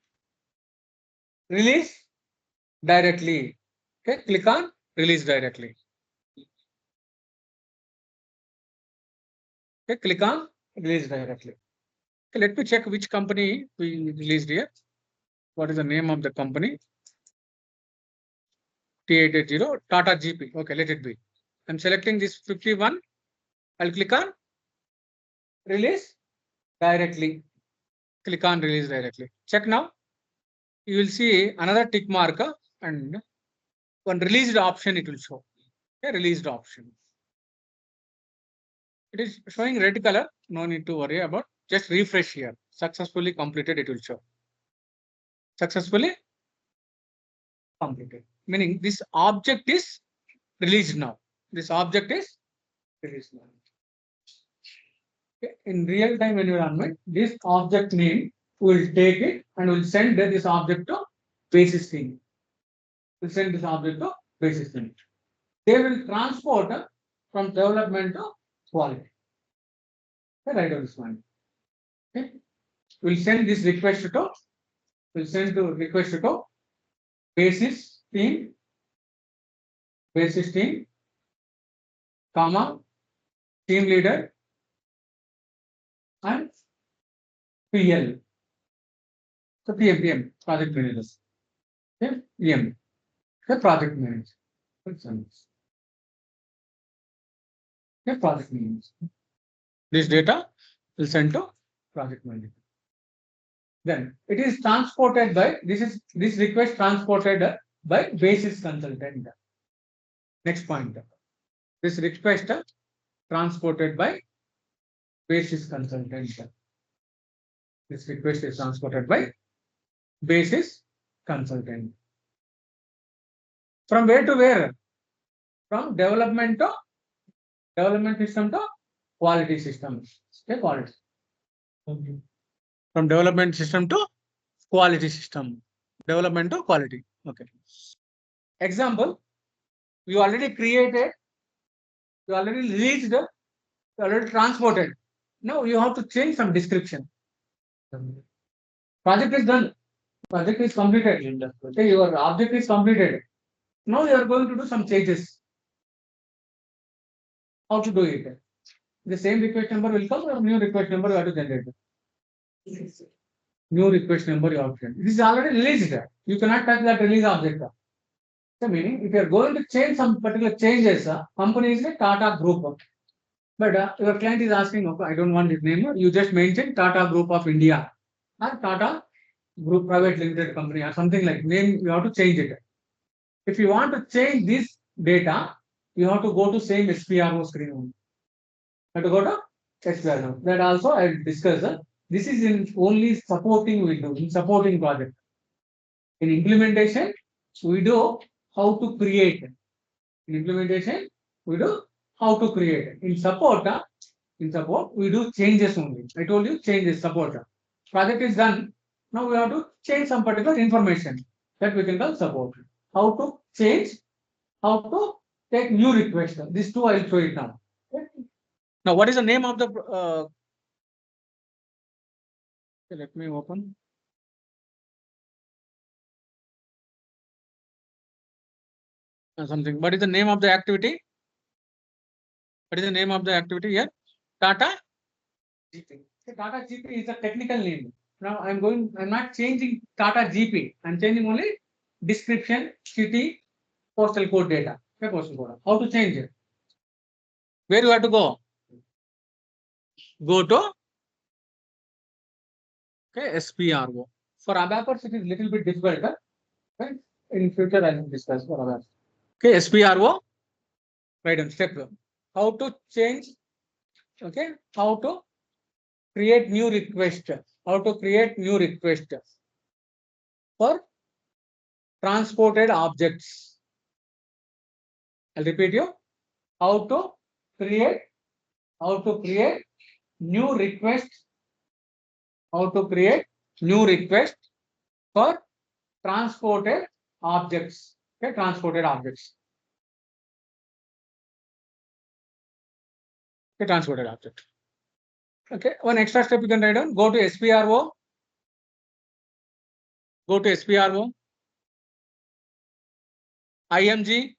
release directly. Okay, click on release directly. Okay, click on release directly. Okay, let me check which company we released here. What is the name of the company? T880 Tata GP. Okay, let it be. I'm selecting this 51. I'll click on release directly. Click on release directly. Check now. You will see another tick mark and one released option it will show. Okay, released option. It is showing red color. No need to worry about. Just refresh here. Successfully completed. It will show. Successfully completed. Meaning this object is released now. This object is released now. Okay. In real time environment, this object name will take it and will send this object to basis team. Will send this object to basis team. They will transport from development to quality. Okay, write down this one. Okay. We'll send this request to basis team, comma, team leader, and PL. So PM, project managers. Okay, PM, the project manager. Okay, project manager. This data will send to project manager. Then it is transported by this request transported by basis consultant. Next point. This request transported by basis consultant. This request is transported by basis consultant. From where to where? From development system to quality system. Okay, quality. Okay. From development system to quality system. Development to quality. Okay. Example, you already created, you already released, you already transported. Now you have to change some description. Project is done. Project is completed. Okay, your object is completed. Now you are going to do some changes. How to do it? The same request number will come or new request number you have to generate. Yes. New request number you have to generate. This is already released. You cannot touch that release object. So meaning if you are going to change some particular changes, company is a Tata Group. But your client is asking, okay, I don't want his name. You just mention Tata Group of India or Tata Group Private Limited Company or something like name. You have to change it. If you want to change this data, you have to go to same SPRO screen only. You have to go to SPRO. That also I will discuss. This is in only supporting window, in supporting project. In implementation, we do how to create. In implementation, we do how to create. In support, we do changes only. I told you changes, support. Project is done. Now we have to change some particular information that we can call support. How to change, how to take new request. These two I will show it now. Okay. Now, what is the name of the let me open. Something. What is the name of the activity? What is the name of the activity here? Tata GP. Tata GP is a technical name. Now I'm not changing Tata GP. I'm changing only description, city, postal code data. Okay, postal code. How to change it? Where you have to go? Go to SPRO. For ABAPers, it is little bit difficult. Okay? In future, I will discuss for ABAPers. Okay, SPRO. Right on step. How to change? Okay, how to create new request. How to create new request for transported objects. I'll repeat you. How to create new request. How to create new request for transported objects. Okay, transported objects. Okay, transported object. Okay, one extra step you can write down. Go to SPRO. Go to SPRO. IMG.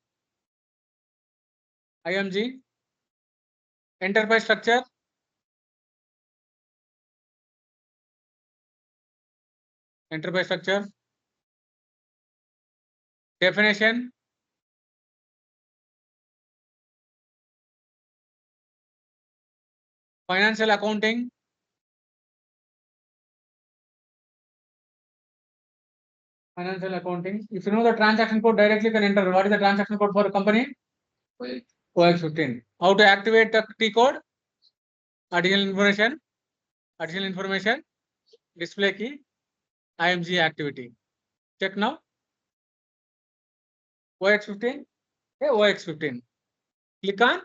Enterprise structure. Enterprise structure. Definition. Financial accounting. Financial accounting. If you know the transaction code directly, you can enter. What is the transaction code for a company? OX15. How to activate the T code? Additional information. Display key. IMG activity. Check now. OX15. Okay, OX15. Click on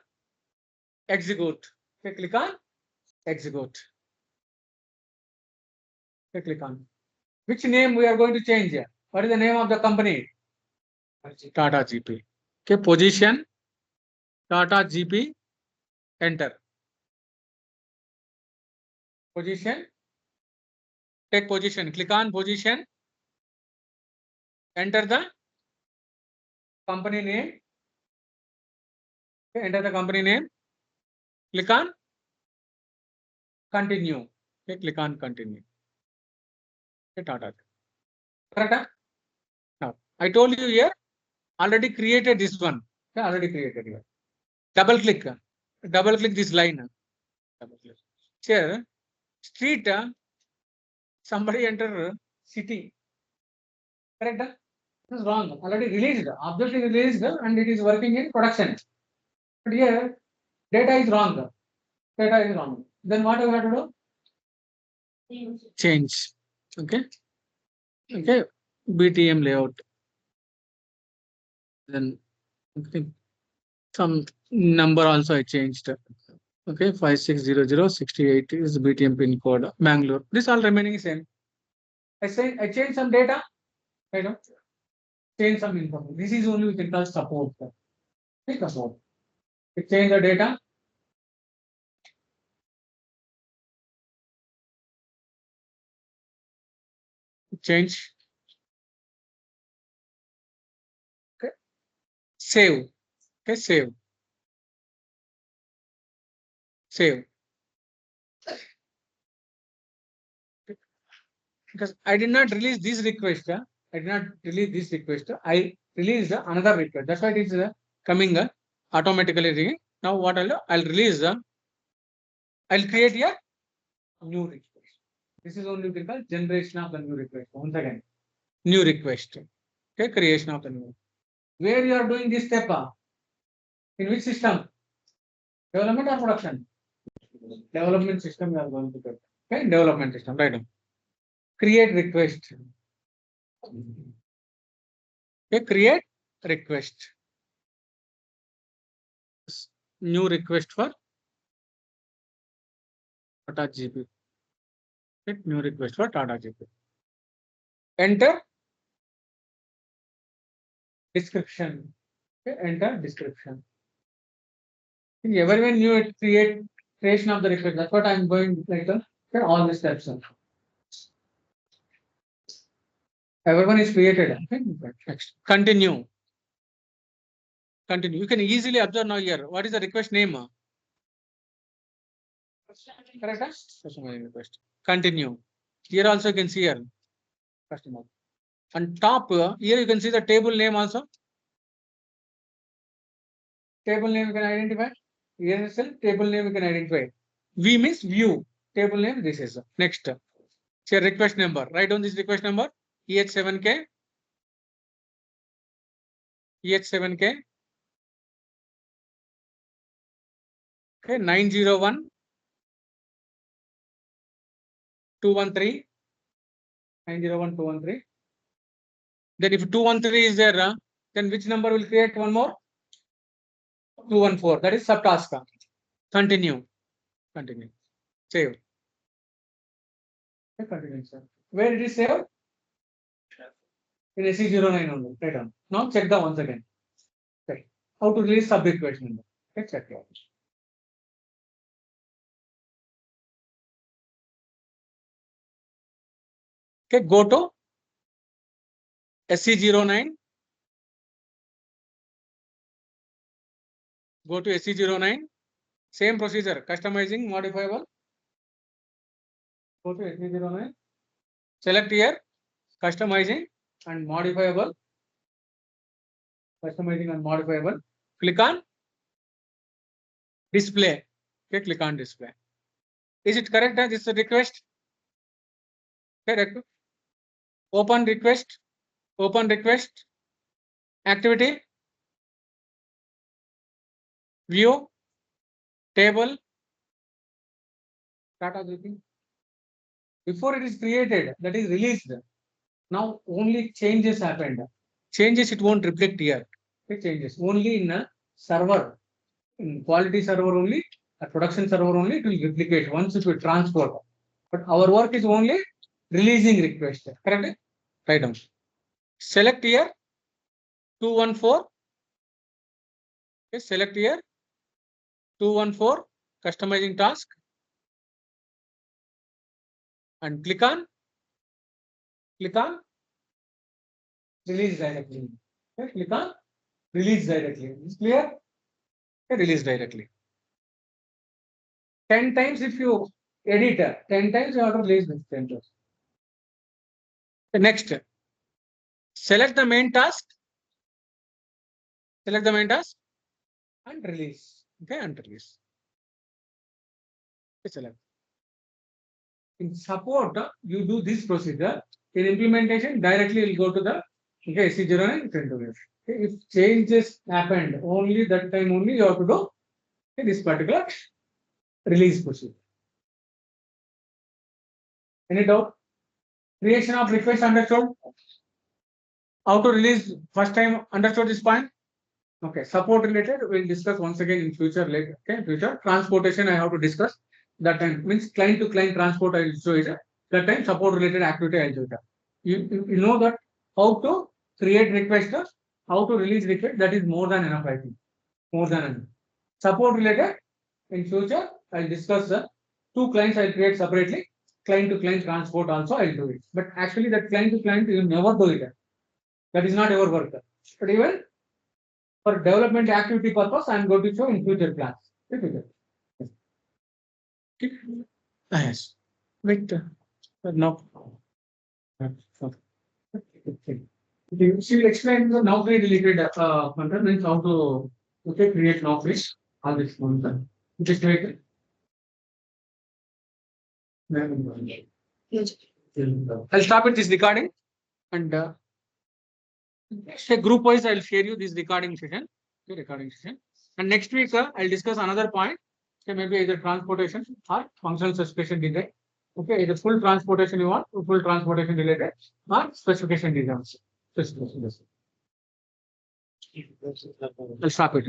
execute. Okay, click on execute. Okay, click on. Which name we are going to change here? What is the name of the company? Tata GP. Okay, position. Tata GP. Enter. Position. Take position. Click on position. Enter the company name. Okay, enter the company name. Click on continue. Okay, click on continue. Okay, Tata. Correct? Now, I told you here, already created this one. Okay, already created here. Double click this line. Double click. Here, street, somebody enter city. Correct? This is wrong. Already released. Object is released and it is working in production. But here, data is wrong. Then what do you have to do? Change. Okay. Okay. BTM layout. Then okay. Some number also I changed. Okay, 560068 is BTM pin code. Bangalore. This all remaining same. I changed some data. I know. Change some information. This is only we can call support. Okay, support. We change the data. Change. Okay. Save. Okay, save. Because I did not release this request. I released another request. That's why it is coming automatically. Now what I'll do? I'll release I'll create a new request. This is only called generation of the new request. Once again, new request. Okay, creation of the new. Where you are doing this step? In which system? Development or production? Development system you are going to get. Okay, development system, right? Create request. Okay, create request. New request for Tata GP. Okay, new request for Tata GP. Enter description. Okay, enter description. Everyone knew it, creation of the request. That's what I'm going later. Okay, all the steps. Everyone is created. Okay, next. Continue. Continue. You can easily observe now here. What is the request name? Correct? Customer request. Continue. Here also you can see here. Customer. On top, here you can see the table name also. Table name you can identify. Here is the table name you can identify. V means view. Table name this is. Next. Say request number. Write down this request number. EH7K. EH7K. Okay, 901 213 901 213. Then if 213 is there, then which number will create one more? 214. That is subtask. Continue. Continue. Save. Okay, continue, sir. Where it is saved? In SE09 only. Right on. Now check the once again. Okay. How to release sub request number. Okay, check it out. Okay, go to SE09. Go to SE09. Same procedure. Customizing, modifiable. Go to SE09. Select here. Customizing and modifiable. Customizing and modifiable. Click on display. Okay, click on display. Is it correct? This is a request. Correct. Open request. Open request. Activity. View. Table. Data grouping. Before it is created, that is released. Now only changes happened. Changes it won't reflect here. Okay, changes only in a server. In quality server only, a production server only, it will replicate once it will transport. But our work is only releasing request. Correct? Write down. Select here 214. Okay, select here 214 customizing task and click on release directly. Okay, click on release directly. Is clear? Okay, release directly. 10 times if you edit, 10 times you have to release this 10 times. Okay, next, select the main task. Select the main task and release. Okay, and release. Okay, select. In support, you do this procedure. In implementation, directly will go to the okay, SE09 okay, if changes happened, only that time only you have to do okay, this particular release procedure. Any doubt? Creation of request understood? How to release first time understood this point? Okay, support related we'll discuss once again in future later. Okay, future transportation I have to discuss. That time means client to client transport I will show it. That time support related activity I will show it. You know that how to create request, how to release request, that is more than enough, I think. More than enough. Support related in future I'll discuss two clients I'll create separately. Client to client transport also I'll do it. But actually that client to client you never do it. That is not our work. But even for development activity purpose, I am going to show in future class. Okay. Yes. Wait. No. She will explain the now related means how to create now all this one. Just wait. I'll stop at this recording and say group wise I'll share you this recording session. Okay, recording session. And next week I'll discuss another point. Okay, maybe either transportation or functional specification design. Okay, either full transportation you want, or full transportation related or specification design. Specification design. I'll stop it.